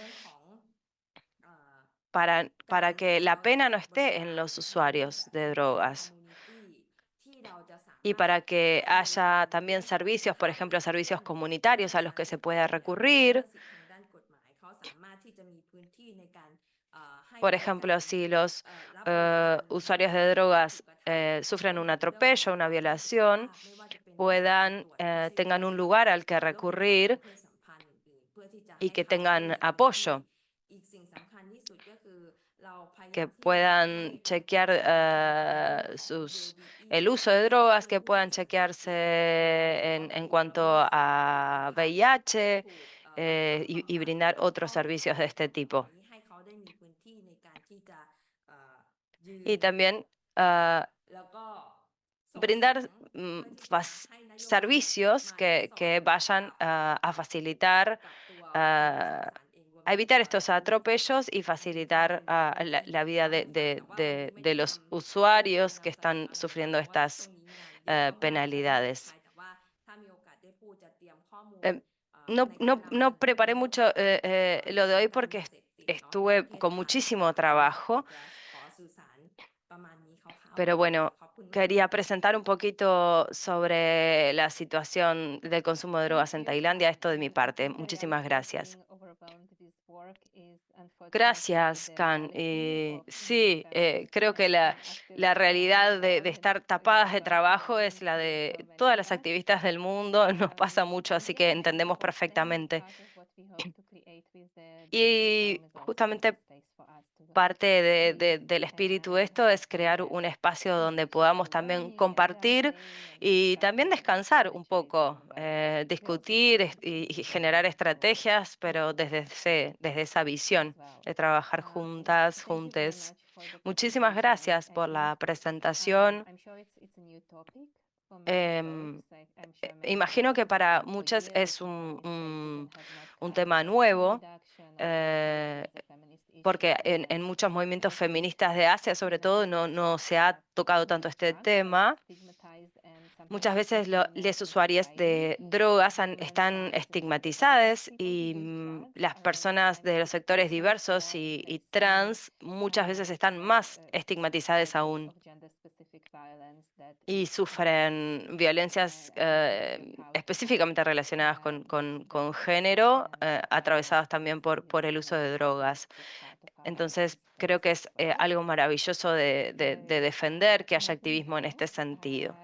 para que la pena no esté en los usuarios de drogas y para que haya también servicios, por ejemplo, servicios comunitarios a los que se pueda recurrir. Por ejemplo, si los usuarios de drogas sufren un atropello, una violación, tengan un lugar al que recurrir y que tengan apoyo, que puedan chequear el uso de drogas, que puedan chequearse en cuanto a VIH y brindar otros servicios de este tipo. Y también brindar servicios que vayan a facilitar, a evitar estos atropellos y facilitar la vida de los usuarios que están sufriendo estas penalidades. No preparé mucho lo de hoy porque estuve con muchísimo trabajo, pero bueno, quería presentar un poquito sobre la situación del consumo de drogas en Tailandia. Esto de mi parte. Muchísimas gracias. Gracias, Can. Sí, creo que la realidad de estar tapadas de trabajo es la de todas las activistas del mundo. Nos pasa mucho, así que entendemos perfectamente. Y justamente parte del espíritu de esto es crear un espacio donde podamos también compartir y también descansar un poco, discutir y generar estrategias, pero desde esa visión de trabajar juntas, juntes. Muchísimas gracias por la presentación. Imagino que para muchas es un tema nuevo. porque en muchos movimientos feministas de Asia, sobre todo, no se ha tocado tanto este tema. Muchas veces las usuarias de drogas están estigmatizadas y las personas de los sectores diversos y trans muchas veces están más estigmatizadas aún y sufren violencias específicamente relacionadas con género, atravesadas también por el uso de drogas. Entonces, creo que es algo maravilloso de defender que haya activismo en este sentido.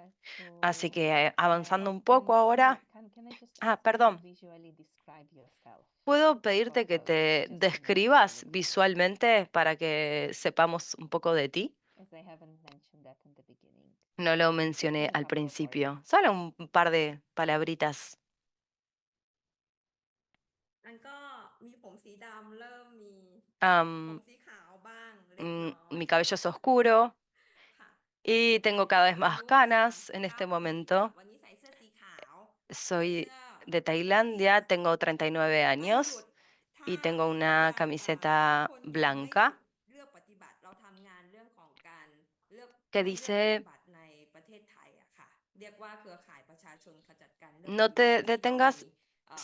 Así que avanzando un poco ahora. Perdón. ¿Puedo pedirte que te describas visualmente para que sepamos un poco de ti? No lo mencioné al principio. Solo un par de palabritas. อันก็มีผมสีดำเริ่มมีผม Am, สีขาวบ้างเล็กน้อย mi cabello es oscuro ค่ะ y tengo cada vez más อายุ canas en 39 este ปี momento. วันนี้ใส่เสื้อสีขาว Soy เสื้อ de Tailandia, tengo 39 ไม่หยุด años ถ้า y tengo อ una ย่าง ถ้า camiseta คนยังไม่หยุ blanca ดเลือกปฏิบัติ เราทำงานเรื่องของการเลือก que ไม่เลือกปฏิ dice: บัติในประเทศไทยอะค่ะ เรียกว่าเครือข่ายประชาชนขจัดการเลือกป no ฏิบัติ te ที่เรา detengas มี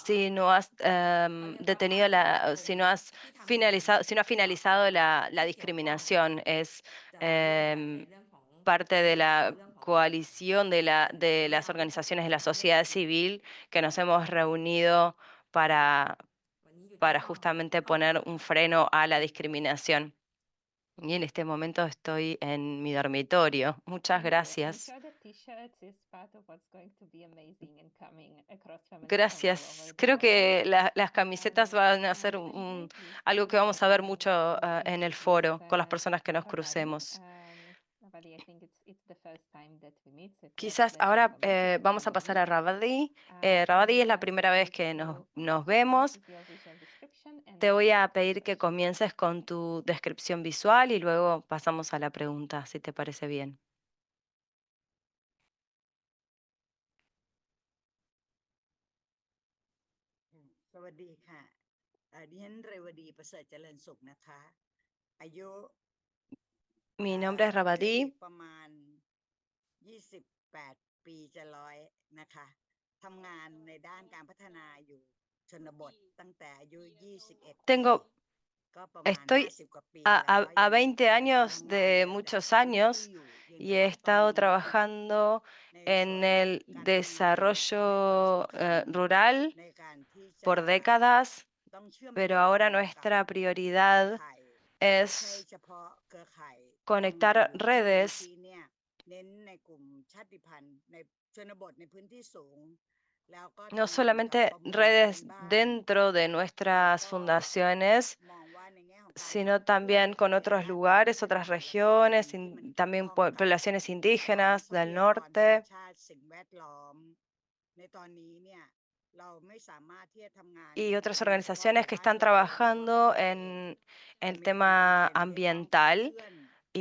si no has เขาเรียกว่าภา detenido คสมาค si ม no has ที่ทำงาน finalizado, si no has เกี่ยวกับ finalizado la ที่เกี่ยวข้อง discriminación. Es จะร่วมกันใน em, เรื่องของ parte เรี de ยกร้อง la เรื่องของการ coalición de สัญ las ญาณ organizaciones de la การเลือกป sociedad ฏิบัติ civil que nos hemos reunido para, วันนี้อยู่ที่ para ห้อง justamente ห้อง poner โปรด un ค่ะ freno a la discriminación. Y en este momento estoy en mi dormitorio. Muchas I'm gracias. sure the t-shirts is part of what's going to be amazing and coming across feminists from all Gracias. over the Creo que world. las camisetas van a ser I'm very pleased algo to que vamos a ver mucho engage en el with foro con las personas que nos Rabadi. crucemos. Rabadi, I think it's the first time that we meet, so Quizás let's ahora welcome you to the vamos a pasar a community. Rabadi. I Rabadi will es la ask primera vez you que to nos start vemos. with your visual description and Te then voy we a will take pedir que questions. comiences con tu descripción visual y luego pasamos a la pregunta, si te parece bien. สวัสดีค่ะดิฉันเรวดีประเสริฐเจริญสุขนะคะอายุ Mi nombre es Rabadi. ประมาณ28 ปีจะ100นะคะทำงานในด้านการพัฒนาอยู่ชนบทตั้งแต่อายุ21 Tengo ก็ประมาณ Estoy 50 กว่าปี a แล้ว a 20 años ทำงาน de ในระดับ muchos พื้น años ที่อยู่เพียง y แต่ he ว่าตอน estado นี้ trabajando ใน en ส่วน el การทำงานเนี่ยไม่ค่อย desarrollo สำคัญ rural ในการที่จะ por décadas, ต้องเชื่อม pero โยง ahora กับ nuestra เครือ prioridad ข่ายไม่ es ใช่เฉพาะเครือข่ายคน conectar หมู่ที่มูลนิ redes, ธิเนี่ยเน้นในกลุ่มชาติพันธุ์ในชนบทในพื้นที่สูง แล้วก็ no ทำงานกับ solamente ประมงพื้น redes บ้าน dentro de แล้ว nuestras ก็ fundaciones, มองว่าในแง่ของการ sino ขับเคลื่อน también con ใน otros ด้านการ lugares, พัฒนา otras หลายๆ regiones, ที่มันเกี่ยว también ข้องกับ poblaciones ของ indígenas ทรั del พยากรธรรม norte. ชาติสิ่งแวดล้อม ในตอนนี้เนี่ยเราไม่สามารถที่จะทำงาน Y แต่ otras เฉพาะห organizaciones มู่ que บ้าน están ตัวเองหรือว่า trabajando บ้านตัวเอง en แต่ el มีความจำ tema เป็นที่ต้องขับ ambiental เคลื่อน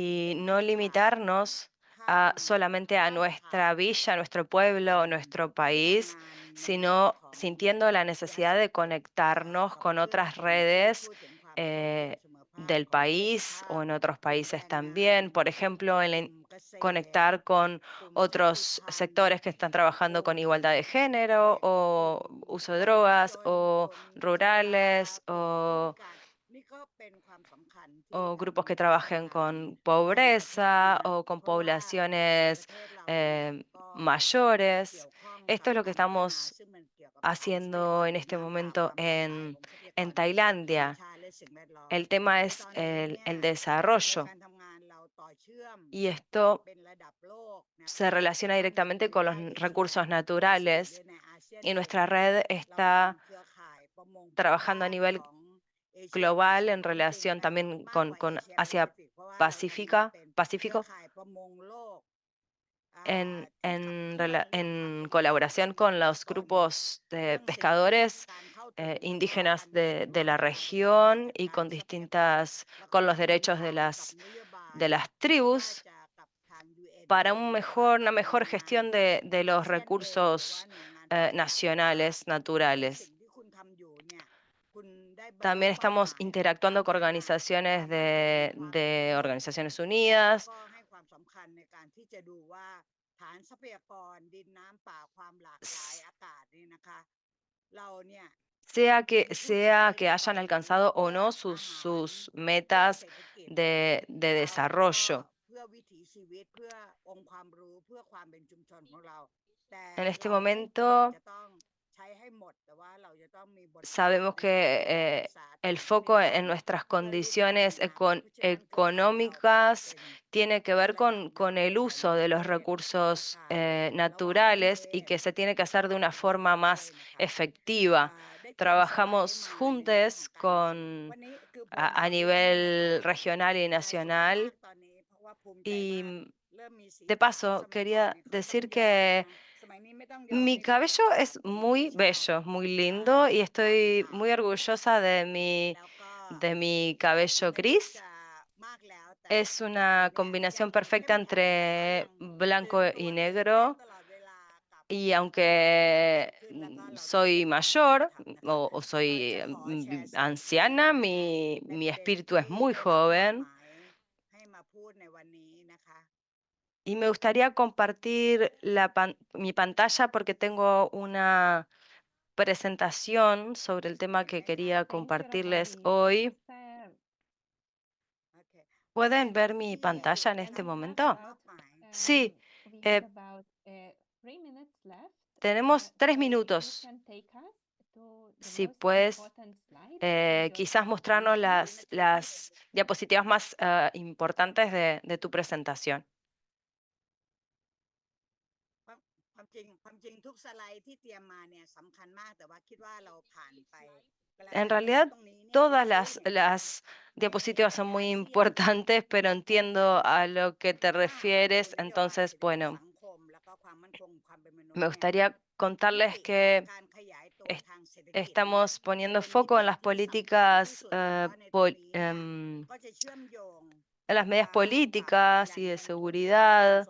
y เป็น no เครือข่าย limitarnos ข้าม solamente a ข้ามผ่าน nuestra villa, nuestro ผ่าน pueblo, nuestro ที่ทำ país, งานในด้าน sino ของ sintiendo la ยา necesidad เส de พติด conectarnos ขับ con เคลื่อน otras กลุ่มที่ redes พูดถึงความเท่าเทียมเสมอภาค del ของเพศส país ภา o พ en otros กลุ่ม países แรงงาน también. Por ejemplo, กลุ่มเกษตร conectar con กลุ่มชาติ otros พันธุ์ sectores que están trabajando กลุ่ con ม igualdad de género เด็ก o กลุ่ม uso de คน drogas จน o คนชรา rurales กลุ่มผู้พิ o การ นี่ก็เป็นความสำคัญที่ o ทาง grupos que รัฐ trabajen บาล con ควรจะพิจาร pobreza ณา o con เพราะว่า poblaciones ประเทศเราเนี่ย ก็ mayores. เกี่ยวข้อง Esto กับ es lo กา que รพัฒนา estamos ซึ่งมันเกี่ยวกับการทรัพ haciendo ยากร en este น้ำเปล่า momento ความปลอดภัยของทรัพยาก en รธรรม Tailandia. ชาติและสิ่งแวดล้อม El tema ใน es ตอนนี้เนี่ย el ใน desarrollo การทำงานเราต่อเชื่อม y esto เป็นระดับโลกนะ se คะ relaciona ต้อง directamente อยู่ con ใก los ล้ชิด recursos กับ naturales 24 ในอาเซียน y เอง nuestra red เราเป็น está เครือข่ายประมงพื้น trabajando บ้า a น nivel ของเอเชียแป global ซิ en ฟิก จริง relación ๆ también มากกว่าเอ con เชียแปซิ Asia ฟิก เพราะว่าเราทำงาน Pacífica, เป็นเครือ Pacífico ข่ายประมงโลก en, ที่ขับ en เคลื่อน rela- เรื่อง en ทรัพยากร colaboración ทรั con พยา los กร grupos เรื่ de องสิ่งแวดล้อม pescadores การเข้าถึง แล้วก็ indígenas การมีส่วน de ร่วม la ในการบริหาร región จัด y การ con ทรัพยากร distintas, แล้วก็ con ป los ระสาน derechos งานกับ de นโยบาย las ไม่ว่า tribus จะกับทาง UN para เอง un หรือว่า mejor, กั una บหน่วย mejor งาน gestión de อา los เซียนเอง หรือว่า recursos หน่วยงานภายในภาค nacionales, ใน naturales. สิ่งที่คุณทำอยู่เนี่ย คุณได้ También estamos interactuando con organizaciones de Organizaciones Unidas. Sea que hayan alcanzado o no sus metas de desarrollo. En este momento sabemos que el foco en nuestras condiciones económicas tiene que ver con el uso de los recursos naturales y que se tiene que hacer de una forma más efectiva. Trabajamos juntos a nivel regional y nacional. Y de paso, quería decir que mi cabello es muy bello, muy lindo y estoy muy orgullosa de mi cabello gris. Es una combinación perfecta entre blanco y negro. Y aunque soy mayor o soy anciana, mi espíritu es muy joven. Y me gustaría compartir mi pantalla porque tengo una presentación sobre el tema que quería compartirles hoy. ¿Pueden ver mi pantalla en este momento? Sí. Tenemos 3 minutos. Si puedes, quizás mostrarnos las diapositivas más importantes de tu presentación. En realidad, todas las diapositivas son muy importantes, pero entiendo a lo que te refieres. Entonces, bueno, me gustaría contarles que estamos poniendo foco en las políticas, en las medidas políticas y de seguridad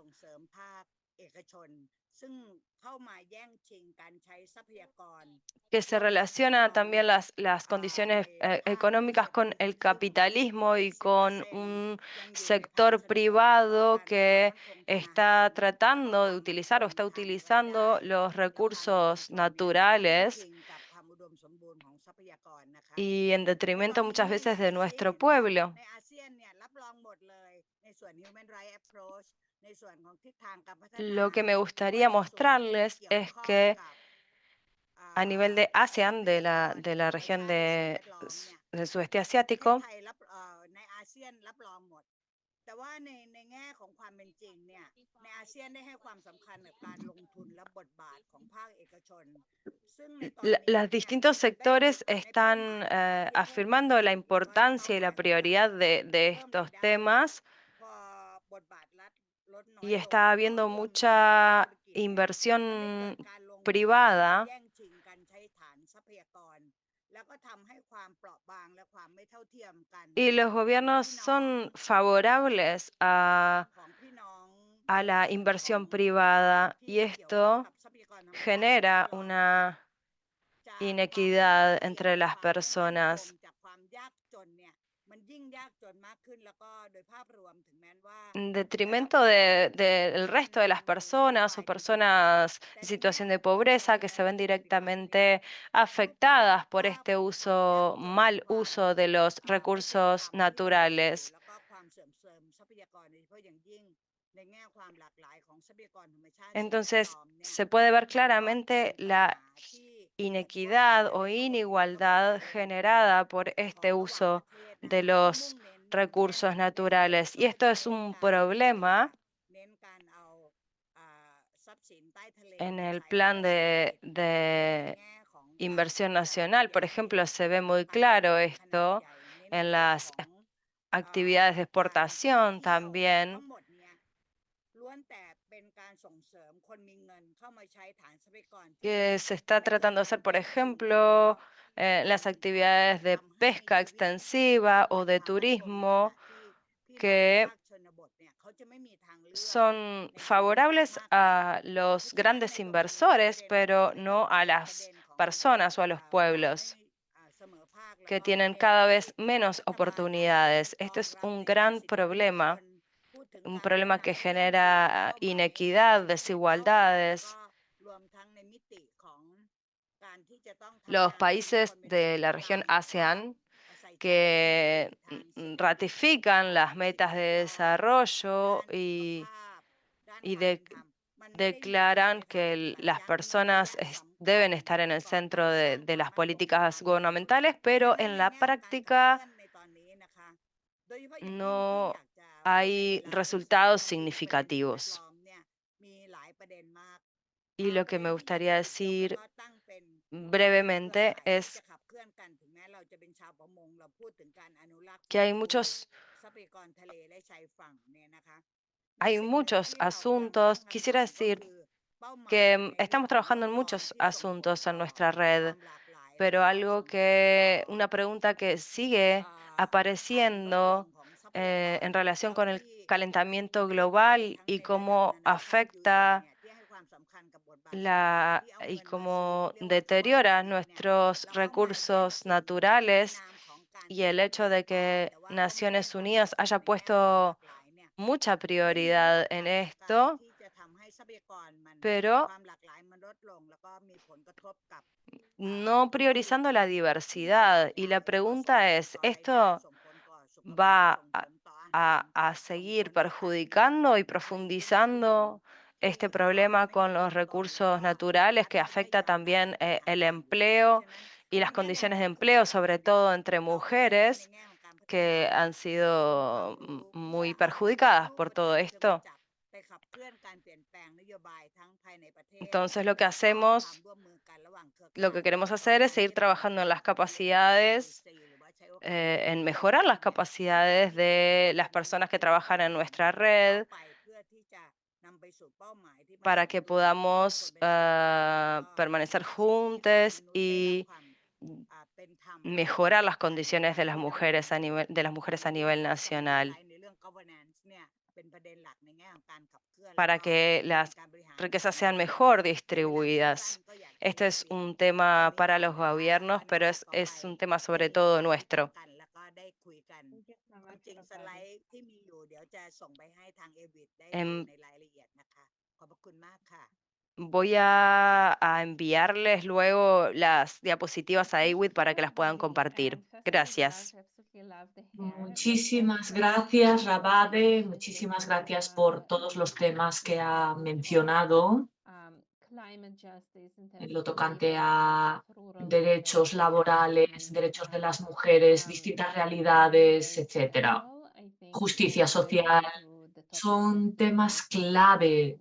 que se relaciona también las condiciones económicas con el capitalismo y con un sector privado que está tratando de utilizar o está utilizando los recursos naturales y en detrimento muchas veces de nuestro pueblo. Lo que me gustaría mostrarles es que a nivel de ASEAN, de la región del sudeste asiático, los distintos sectores están afirmando la importancia y la prioridad de estos temas y está habiendo mucha inversión privada y los gobiernos son favorables a la inversión privada y esto genera una inequidad entre las personas. En detrimento del resto de las personas o personas en situación de pobreza que se ven directamente afectadas por este mal uso de los recursos naturales. Entonces, se puede ver claramente la inequidad o inigualdad generada por este uso de los recursos naturales. Y esto es un problema en el plan de inversión nacional. Por ejemplo, se ve muy claro esto en las actividades de exportación también, que se está tratando de hacer, por ejemplo, las actividades de pesca extensiva o de turismo que son favorables a los grandes inversores, pero no a las personas o a los pueblos. que tienen cada vez menos oportunidades. Este es un gran problema, un problema que genera inequidad, desigualdades. Los países de la región ASEAN que ratifican las metas de desarrollo y declaran que las personas deben estar en el centro de las políticas gubernamentales, pero en la práctica no hay resultados significativos. Y lo que me gustaría decir brevemente es que hay muchos asuntos. Quisiera decir que estamos trabajando en muchos asuntos en nuestra red, pero una pregunta que sigue apareciendo en relación con el calentamiento global y cómo afecta y cómo deteriora nuestros recursos naturales, y el hecho de que Naciones Unidas haya puesto mucha prioridad en esto, pero no priorizando la diversidad. Y la pregunta es, ¿esto va a seguir perjudicando y profundizando este problema con los recursos naturales, que afecta también el empleo y las condiciones de empleo, sobre todo entre mujeres, que han sido muy perjudicadas por todo esto? Entonces, lo que queremos hacer es seguir trabajando en las capacidades, en mejorar las capacidades de las personas que trabajan en nuestra red, para que podamos permanecer juntos y mejorar las condiciones de las mujeres a nivel nacional, para que las riquezas sean mejor distribuidas. Este es un tema para los gobiernos, pero es un tema sobre todo nuestro. Voy a enviarles luego las diapositivas a Awid para que las puedan compartir. Gracias. Muchísimas gracias, Rabade. Muchísimas gracias por todos los temas que ha mencionado en lo tocante a derechos laborales, derechos de las mujeres, distintas realidades, etcétera. Justicia social. Son temas clave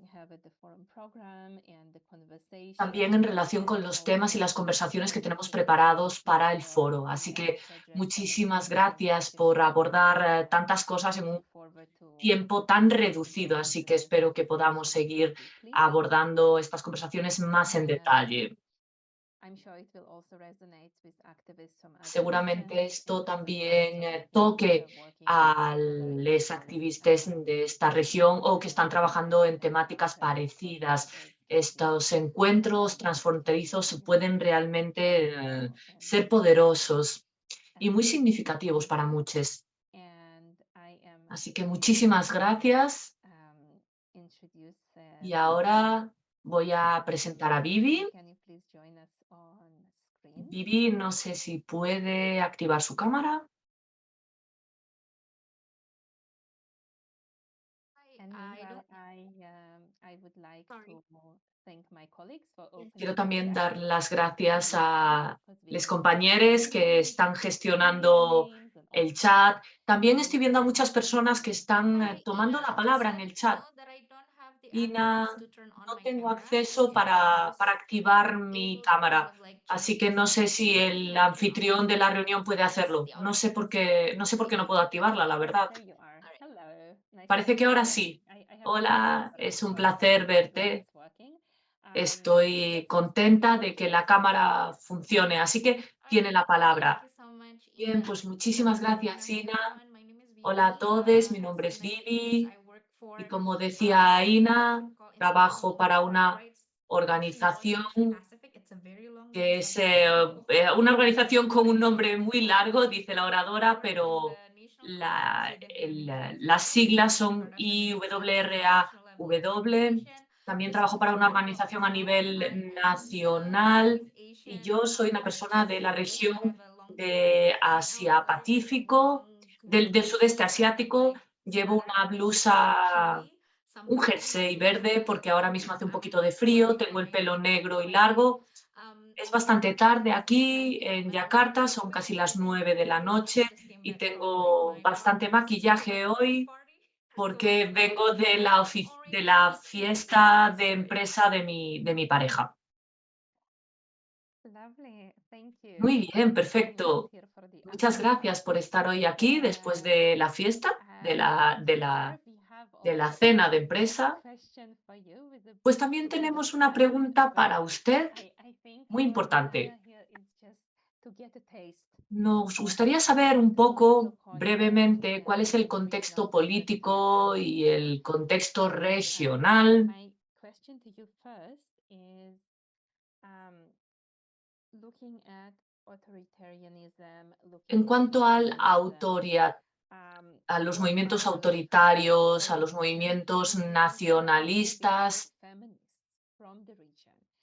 también en relación con los temas y las conversaciones que tenemos preparados para el foro. Así que muchísimas gracias por abordar tantas cosas en un tiempo tan reducido. Así que espero que podamos seguir abordando estas conversaciones más en detalle. Seguramente esto también toque a los activistas de esta región o que están trabajando en temáticas parecidas. Estos encuentros transfronterizos pueden realmente ser poderosos y muy significativos para muchos. Así que muchísimas gracias. Y ahora voy a presentar a Vivi. Vivi, no sé si puede activar su cámara. Quiero también dar las gracias a los compañeros que están gestionando el chat. También estoy viendo a muchas personas que están tomando la palabra en el chat. Ina, no tengo acceso para activar mi cámara, así que no sé si el anfitrión de la reunión puede hacerlo. No sé por qué no puedo activarla, la verdad. Parece que ahora sí. Hola, es un placer verte. Estoy contenta de que la cámara funcione, así que tiene la palabra. Bien, pues muchísimas gracias, Ina. Hola a todos, mi nombre es Vivi y como decía Ina, trabajo para una organización que es una organización con un nombre muy largo, dice la oradora, pero las siglas son IWRAW. También trabajo para una organización a nivel nacional y yo soy una persona de la región de Asia-Pacífico, del sudeste asiático. Llevo una blusa, un jersey verde porque ahora mismo hace un poquito de frío, tengo el pelo negro y largo. Es bastante tarde aquí en Yakarta, son casi las 9 de la noche y tengo bastante maquillaje hoy porque vengo de la fiesta de empresa de mi pareja. Muy bien, perfecto. Muchas gracias por estar hoy aquí después de la fiesta, de la cena de empresa. Pues también tenemos una pregunta para usted muy importante. Nos gustaría saber un poco brevemente cuál es el contexto político y el contexto regional en cuanto a los movimientos autoritarios, a los movimientos nacionalistas,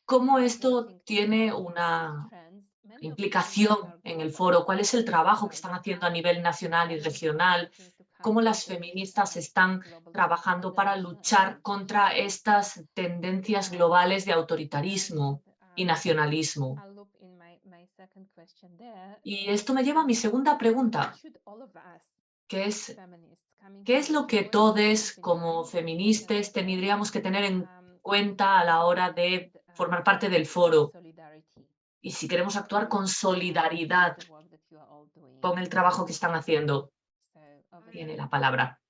cómo esto tiene una implicación en el foro, cuál es el trabajo que están haciendo a nivel nacional y regional, cómo las feministas están trabajando para luchar contra estas tendencias globales de autoritarismo y nacionalismo. Y esto me lleva a mi segunda pregunta, que es, ¿qué es lo que todos como feministas tendríamos que tener en cuenta a la hora de formar parte del foro? Y si queremos actuar con solidaridad con el trabajo que están haciendo. Tiene la palabra.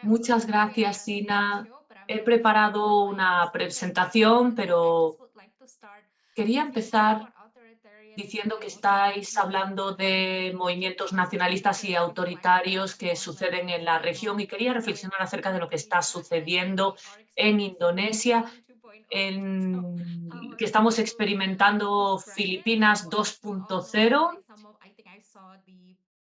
Muchas gracias, Ina. He preparado una presentación, pero quería empezar diciendo que estáis hablando de movimientos nacionalistas y autoritarios que suceden en la región y quería reflexionar acerca de lo que está sucediendo en Indonesia, que estamos experimentando Filipinas 2.0.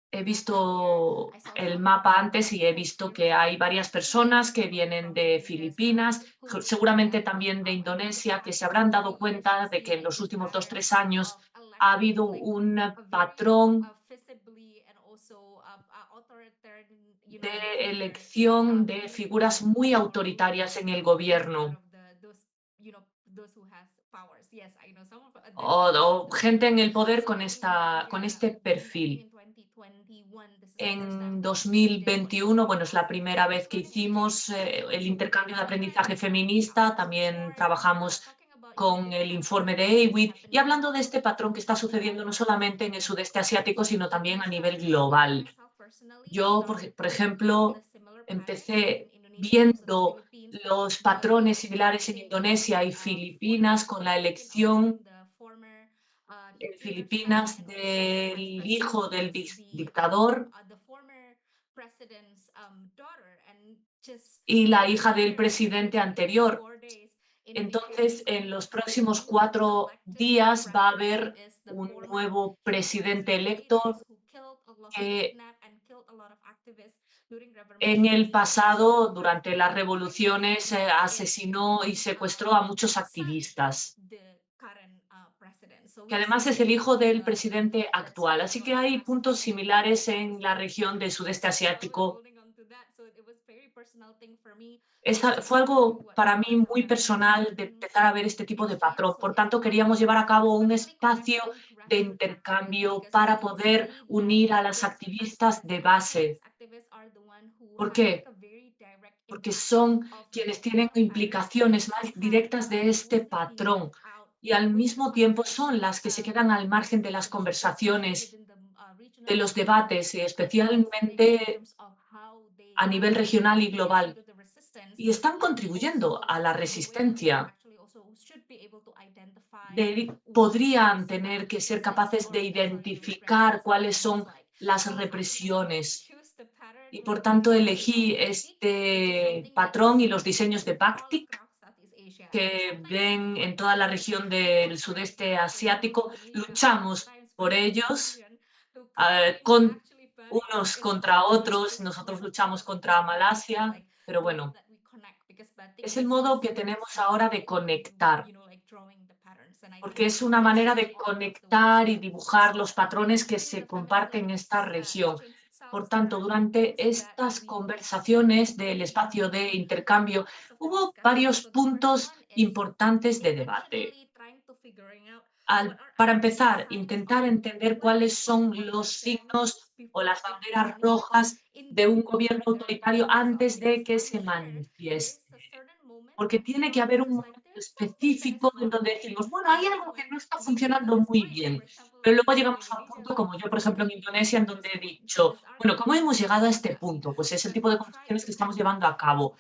He visto el mapa antes y he visto que hay varias personas que vienen de Filipinas, seguramente también de Indonesia, que se habrán dado cuenta de que en los últimos 2 o 3 años ha habido un patrón de elección de figuras muy autoritarias en el gobierno. O gente en el poder con este perfil. En 2021, bueno, es la primera vez que hicimos el intercambio de aprendizaje feminista, también trabajamos con el informe de AWID y hablando de este patrón que está sucediendo no solamente en el sudeste asiático, sino también a nivel global. Yo, por ejemplo, empecé viendo los patrones similares en Indonesia y Filipinas con la elección en Filipinas del hijo del dictador y la hija del presidente anterior. Entonces, en los próximos 4 días va a haber un nuevo presidente electo que en el pasado, durante las revoluciones, asesinó y secuestró a muchos activistas, que además es el hijo del presidente actual. Así que hay puntos similares en la región del sudeste asiático. Fue algo para mí muy personal de empezar a ver este tipo de patrón. Por tanto, queríamos llevar a cabo un espacio de intercambio para poder unir a las activistas de base. ¿Por qué? Porque son quienes tienen implicaciones más directas de este patrón y al mismo tiempo son las que se quedan al margen de las conversaciones, de los debates, y especialmente a nivel regional y global. Y están contribuyendo a la resistencia. Podrían tener que ser capaces de identificar cuáles son las represiones. Y por tanto elegí este patrón y los diseños de Bakhtik que ven en toda la región del sudeste asiático. Luchamos por ellos con unos contra otros. Nosotros luchamos contra Malasia, pero bueno, es el modo que tenemos ahora de conectar, porque es una manera de conectar y dibujar los patrones que se comparten en esta región. Por tanto, durante estas conversaciones del espacio de intercambio hubo varios puntos importantes de debate. Para empezar, intentar entender cuáles son los signos o las banderas rojas de un gobierno autoritario antes de que se manifieste. Porque tiene que haber un momento específico en donde decimos, bueno, hay algo que no está funcionando muy bien, pero luego llegamos a un punto, como yo, por ejemplo, en Indonesia, en donde he dicho, bueno, ¿cómo hemos llegado a este punto? Pues es el tipo de conversaciones que estamos llevando a cabo.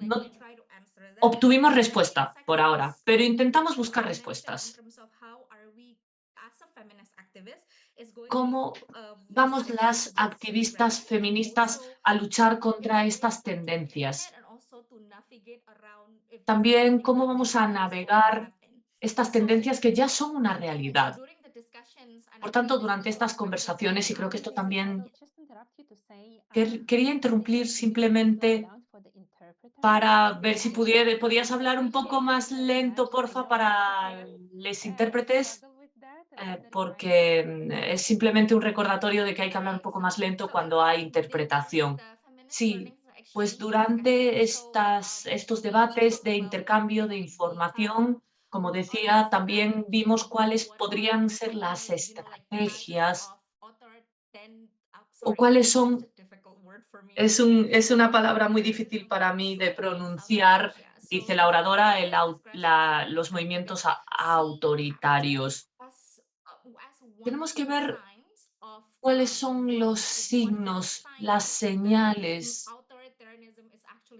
No obtuvimos respuesta por ahora, pero intentamos buscar respuestas. ¿Cómo vamos las activistas feministas a luchar contra estas tendencias? También, ¿cómo vamos a navegar estas tendencias que ya son una realidad? Por tanto, durante estas conversaciones, y creo que esto también quería interrumpir simplemente para ver si podías hablar un poco más lento, porfa, para los intérpretes, porque es simplemente un recordatorio de que hay que hablar un poco más lento cuando hay interpretación. Sí, pues durante estos debates de intercambio de información, como decía, también vimos cuáles podrían ser las estrategias o cuáles son. Es una palabra muy difícil para mí de pronunciar, dice la oradora, los movimientos autoritarios. Tenemos que ver cuáles son los signos, las señales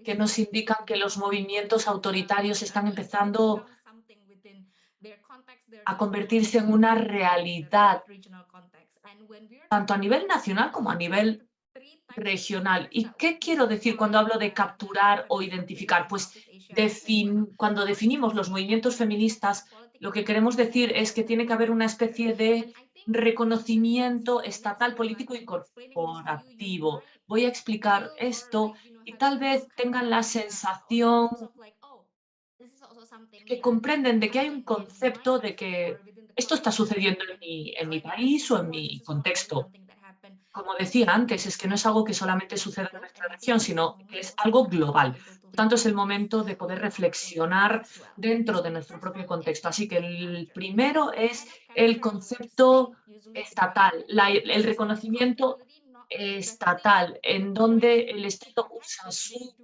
que nos indican que los movimientos autoritarios están empezando a convertirse en una realidad, tanto a nivel nacional como a nivel regional. ¿Y qué quiero decir cuando hablo de capturar o identificar? Pues cuando definimos los movimientos feministas, lo que queremos decir es que tiene que haber una especie de reconocimiento estatal, político y corporativo. Voy a explicar esto y tal vez tengan la sensación que comprenden de que hay un concepto de que esto está sucediendo en mi país o en mi contexto. Como decía antes, es que no es algo que solamente suceda en nuestra región, sino que es algo global. Por tanto, es el momento de poder reflexionar dentro de nuestro propio contexto. Así que el primero es el concepto estatal, el reconocimiento estatal, en donde el Estado usa su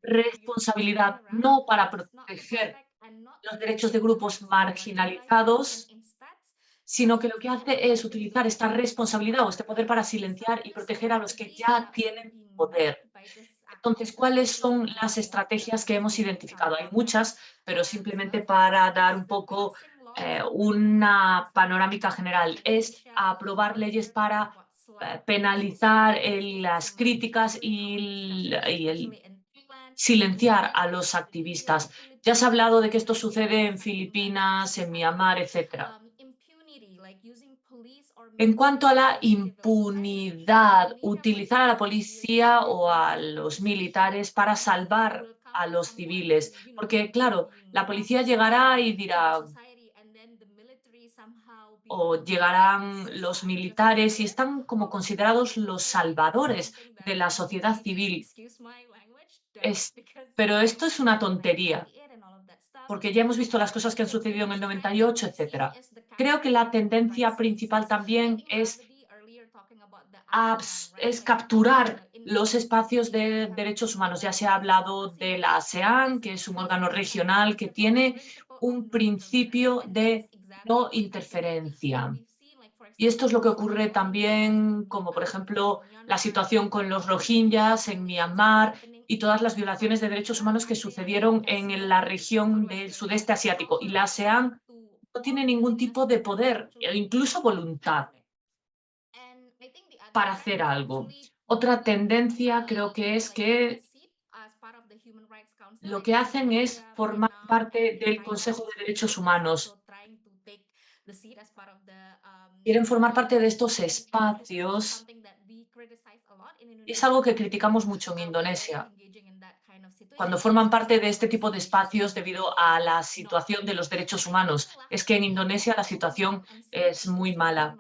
responsabilidad no para proteger los derechos de grupos marginalizados, sino que lo que hace es utilizar esta responsabilidad o este poder para silenciar y proteger a los que ya tienen poder. Entonces, ¿cuáles son las estrategias que hemos identificado? Hay muchas, pero simplemente para dar un poco una panorámica general, es aprobar leyes para penalizar las críticas y el silenciar a los activistas. Ya se ha hablado de que esto sucede en Filipinas, en Myanmar, etcétera. En cuanto a la impunidad, utilizar a la policía o a los militares para salvar a los civiles, porque claro, la policía llegará y dirá, o llegarán los militares y están como considerados los salvadores de la sociedad civil. Pero esto es una tontería, porque ya hemos visto las cosas que han sucedido en el 98, etcétera. Creo que la tendencia principal también es capturar los espacios de derechos humanos. Ya se ha hablado de la ASEAN, que es un órgano regional que tiene un principio de no interferencia. Y esto es lo que ocurre también, como por ejemplo la situación con los rohingyas en Myanmar y todas las violaciones de derechos humanos que sucedieron en la región del sudeste asiático. Y la ASEAN no tiene ningún tipo de poder, incluso voluntad, para hacer algo. Otra tendencia creo que es que lo que hacen es formar parte del Consejo de Derechos Humanos. Quieren formar parte de estos espacios y es algo que criticamos mucho en Indonesia, cuando forman parte de este tipo de espacios debido a la situación de los derechos humanos. Es que en Indonesia la situación es muy mala.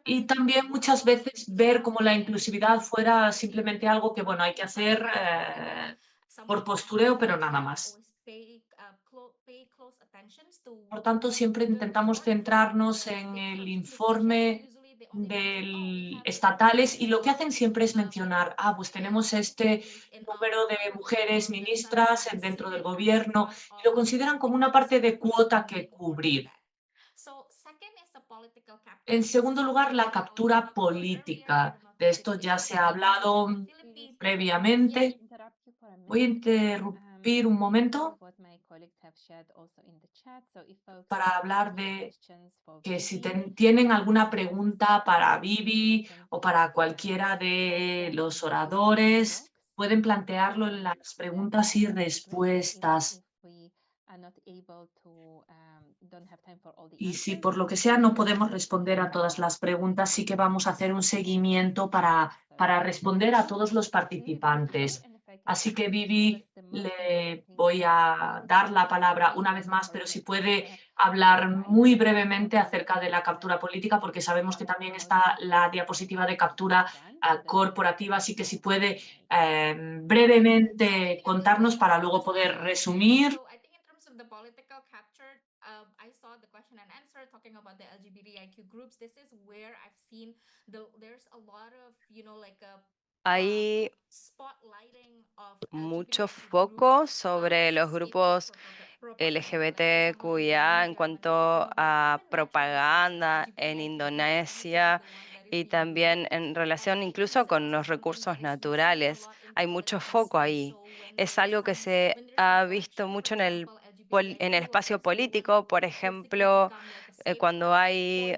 Y también muchas veces ver como la inclusividad fuera simplemente algo que, bueno, hay que hacer por postureo, pero nada más. Por tanto, siempre intentamos centrarnos en el informe estatales y lo que hacen siempre es mencionar, pues tenemos este número de mujeres ministras dentro del gobierno y lo consideran como una parte de cuota que cubrir. En segundo lugar, la captura política. De esto ya se ha hablado previamente. Voy a interrumpir un momento para hablar de que si tienen alguna pregunta para Vivi o para cualquiera de los oradores, pueden plantearlo en las preguntas y respuestas. Y si por lo que sea no podemos responder a todas las preguntas, sí que vamos a hacer un seguimiento para responder a todos los participantes. Así que, Vivi, le voy a dar la palabra una vez más, pero si puede hablar muy brevemente acerca de la captura política, porque sabemos que también está la diapositiva de captura corporativa, así que si puede brevemente contarnos para luego poder resumir. Hay mucho foco sobre los grupos LGBTQIA en cuanto a propaganda en Indonesia y también en relación incluso con los recursos naturales. Hay mucho foco ahí. Es algo que se ha visto mucho en el espacio político, por ejemplo, cuando hay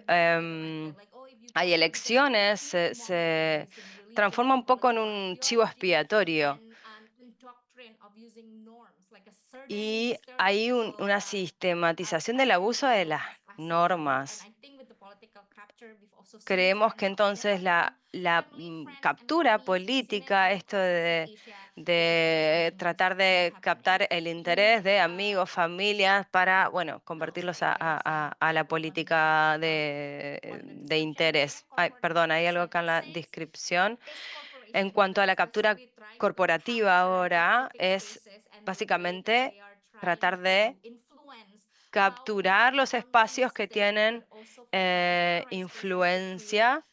elecciones, se transforma un poco en un chivo expiatorio. Y hay una sistematización del abuso de las normas. Creemos que entonces la captura política, esto de tratar de captar el interés de amigos, familias, para, bueno, convertirlos a la política de interés. Ay, perdón, hay algo acá en la descripción. En cuanto a la captura corporativa ahora, es básicamente tratar de capturar los espacios que tienen influencia,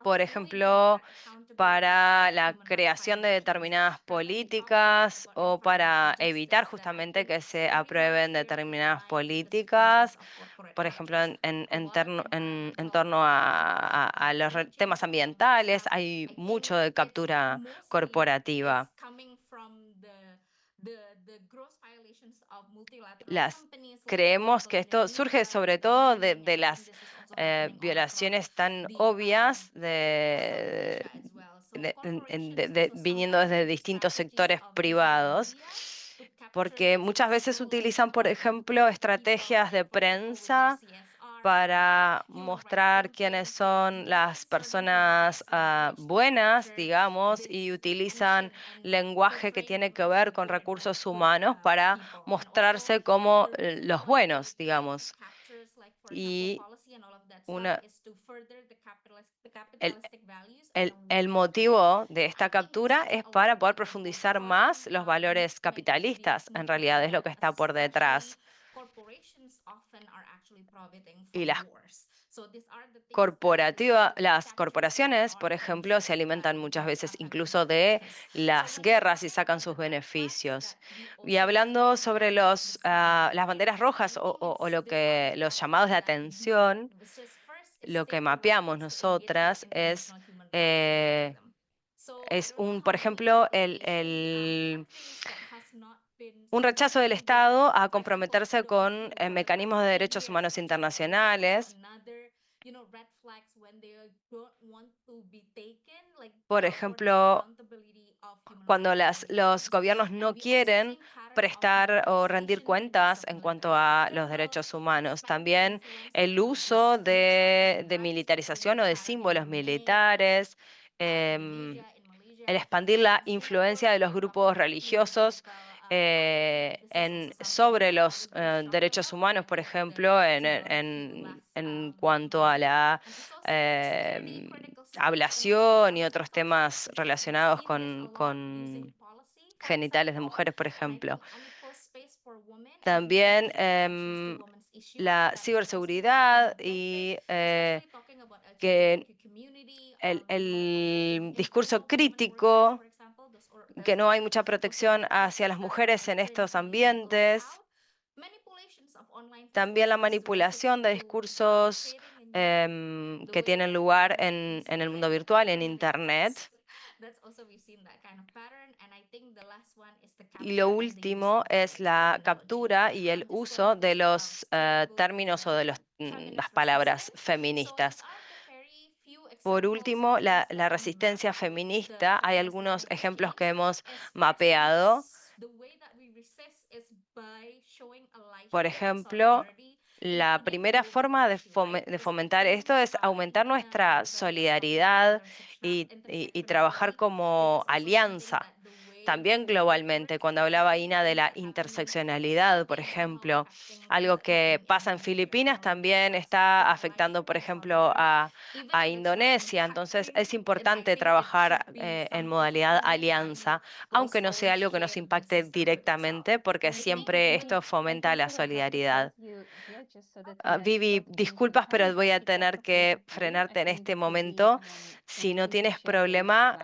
por ejemplo, para la creación de determinadas políticas o para evitar justamente que se aprueben determinadas políticas, por ejemplo, en torno a los temas ambientales, hay mucho de captura corporativa. Creemos que esto surge sobre todo de las violaciones tan obvias viniendo desde distintos sectores privados, porque muchas veces utilizan, por ejemplo, estrategias de prensa para mostrar quiénes son las personas buenas, digamos, y utilizan lenguaje que tiene que ver con recursos humanos para mostrarse como los buenos, digamos. Y una, el motivo de esta captura es para poder profundizar más los valores capitalistas, en realidad es lo que está por detrás. Y las corporaciones, por ejemplo, se alimentan muchas veces incluso de las guerras y sacan sus beneficios. Y hablando sobre las banderas rojas o los llamados de atención, lo que mapeamos nosotras por ejemplo, un rechazo del Estado a comprometerse con mecanismos de derechos humanos internacionales Por ejemplo, cuando los gobiernos no quieren prestar o rendir cuentas en cuanto a los derechos humanos. También el uso de militarización o de símbolos militares, el expandir la influencia de los grupos religiosos sobre los derechos humanos, por ejemplo, en cuanto a la em, ablación y otros temas relacionados con genitales de mujeres, por ejemplo. También la ciberseguridad y que el discurso crítico, que no hay mucha protección hacia las mujeres en estos ambientes. También la manipulación de discursos que tienen lugar en el mundo virtual, en Internet. Y lo último es la captura y el uso de los términos o de las palabras feministas. Por último, la resistencia feminista. Hay algunos ejemplos que hemos mapeado. Por ejemplo, la primera forma de fomentar esto es aumentar nuestra solidaridad y trabajar como alianza. También globalmente, cuando hablaba Ina de la interseccionalidad, por ejemplo, algo que pasa en Filipinas también está afectando, por ejemplo, a Indonesia. Entonces, es importante trabajar en modalidad alianza, aunque no sea algo que nos impacte directamente, porque siempre esto fomenta la solidaridad. Vivi, disculpas, pero voy a tener que frenarte en este momento. Si no tienes problema,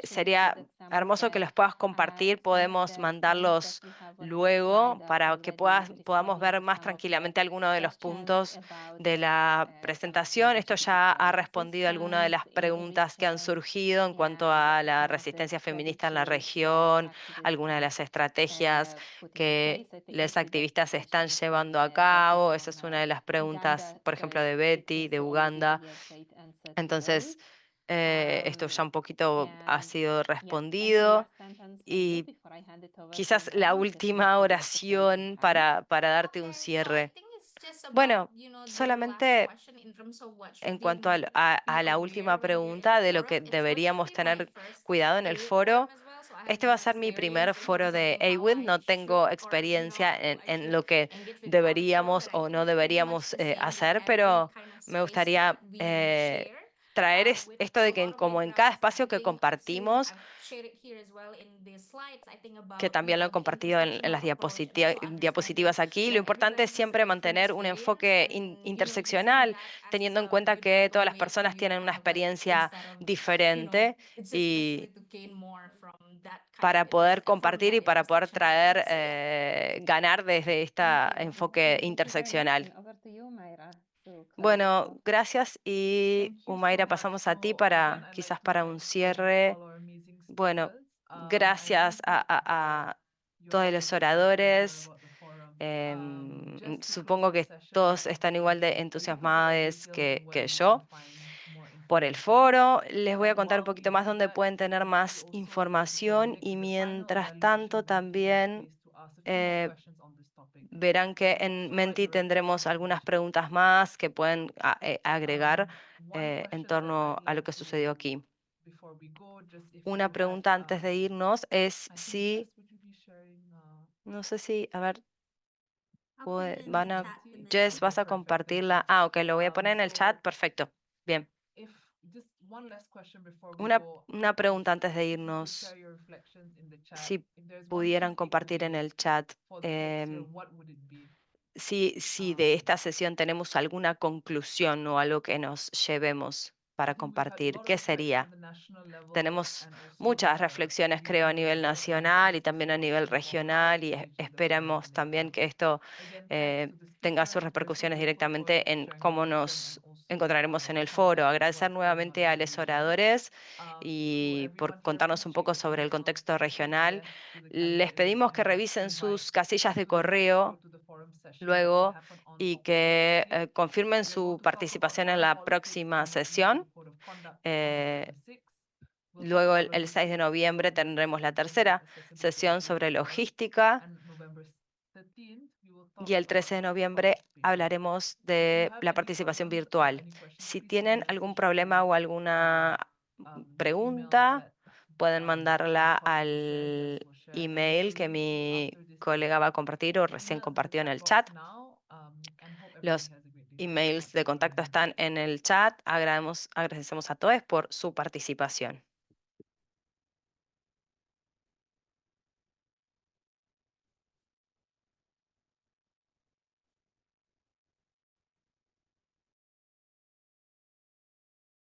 sería hermoso que los puedas compartir. Podemos mandarlos luego para que podamos ver más tranquilamente algunos de los puntos de la presentación. Esto ya ha respondido a algunas de las preguntas que han surgido en cuanto a la resistencia feminista en la región, algunas de las estrategias que los activistas están llevando a cabo. Esa es una de las preguntas, por ejemplo, de Betty, de Uganda. Entonces, esto ya un poquito ha sido respondido. Y quizás la última oración para darte un cierre. Bueno, solamente en cuanto a la última pregunta de lo que deberíamos tener cuidado en el foro, este va a ser mi primer foro de AWID. No tengo experiencia en lo que deberíamos o no deberíamos hacer, pero me gustaría traer esto de que como en cada espacio que compartimos, que también lo he compartido en las diapositivas aquí. Lo importante es siempre mantener un enfoque interseccional, teniendo en cuenta que todas las personas tienen una experiencia diferente y para poder compartir y para poder traer, ganar desde este enfoque interseccional. Bueno, gracias y Humaira, pasamos a ti para quizás para un cierre. Bueno, gracias a todos los oradores. Supongo que todos están igual de entusiasmados que yo por el foro. Les voy a contar un poquito más dónde pueden tener más información y mientras tanto también eh, verán que en Menti tendremos algunas preguntas más que pueden agregar en torno a lo que sucedió aquí. Una pregunta antes de irnos es si, no sé si, a ver, van a, Jess, ¿vas a compartirla? Ah, ok, lo voy a poner en el chat, perfecto, bien. Una pregunta antes de irnos, si pudieran compartir en el chat, si de esta sesión tenemos alguna conclusión o algo que nos llevemos para compartir, ¿qué sería? Tenemos muchas reflexiones, creo, a nivel nacional y también a nivel regional y esperamos también que esto tenga sus repercusiones directamente en cómo nos encontraremos en el foro. Agradecer nuevamente a los oradores y por contarnos un poco sobre el contexto regional. Les pedimos que revisen sus casillas de correo luego y que confirmen su participación en la próxima sesión. Luego, el 6 de noviembre, tendremos la tercera sesión sobre logística. Y el 13 de noviembre hablaremos de la participación virtual. Si tienen algún problema o alguna pregunta, pueden mandarla al email que mi colega va a compartir o recién compartió en el chat. Los emails de contacto están en el chat. Agradecemos a todos por su participación.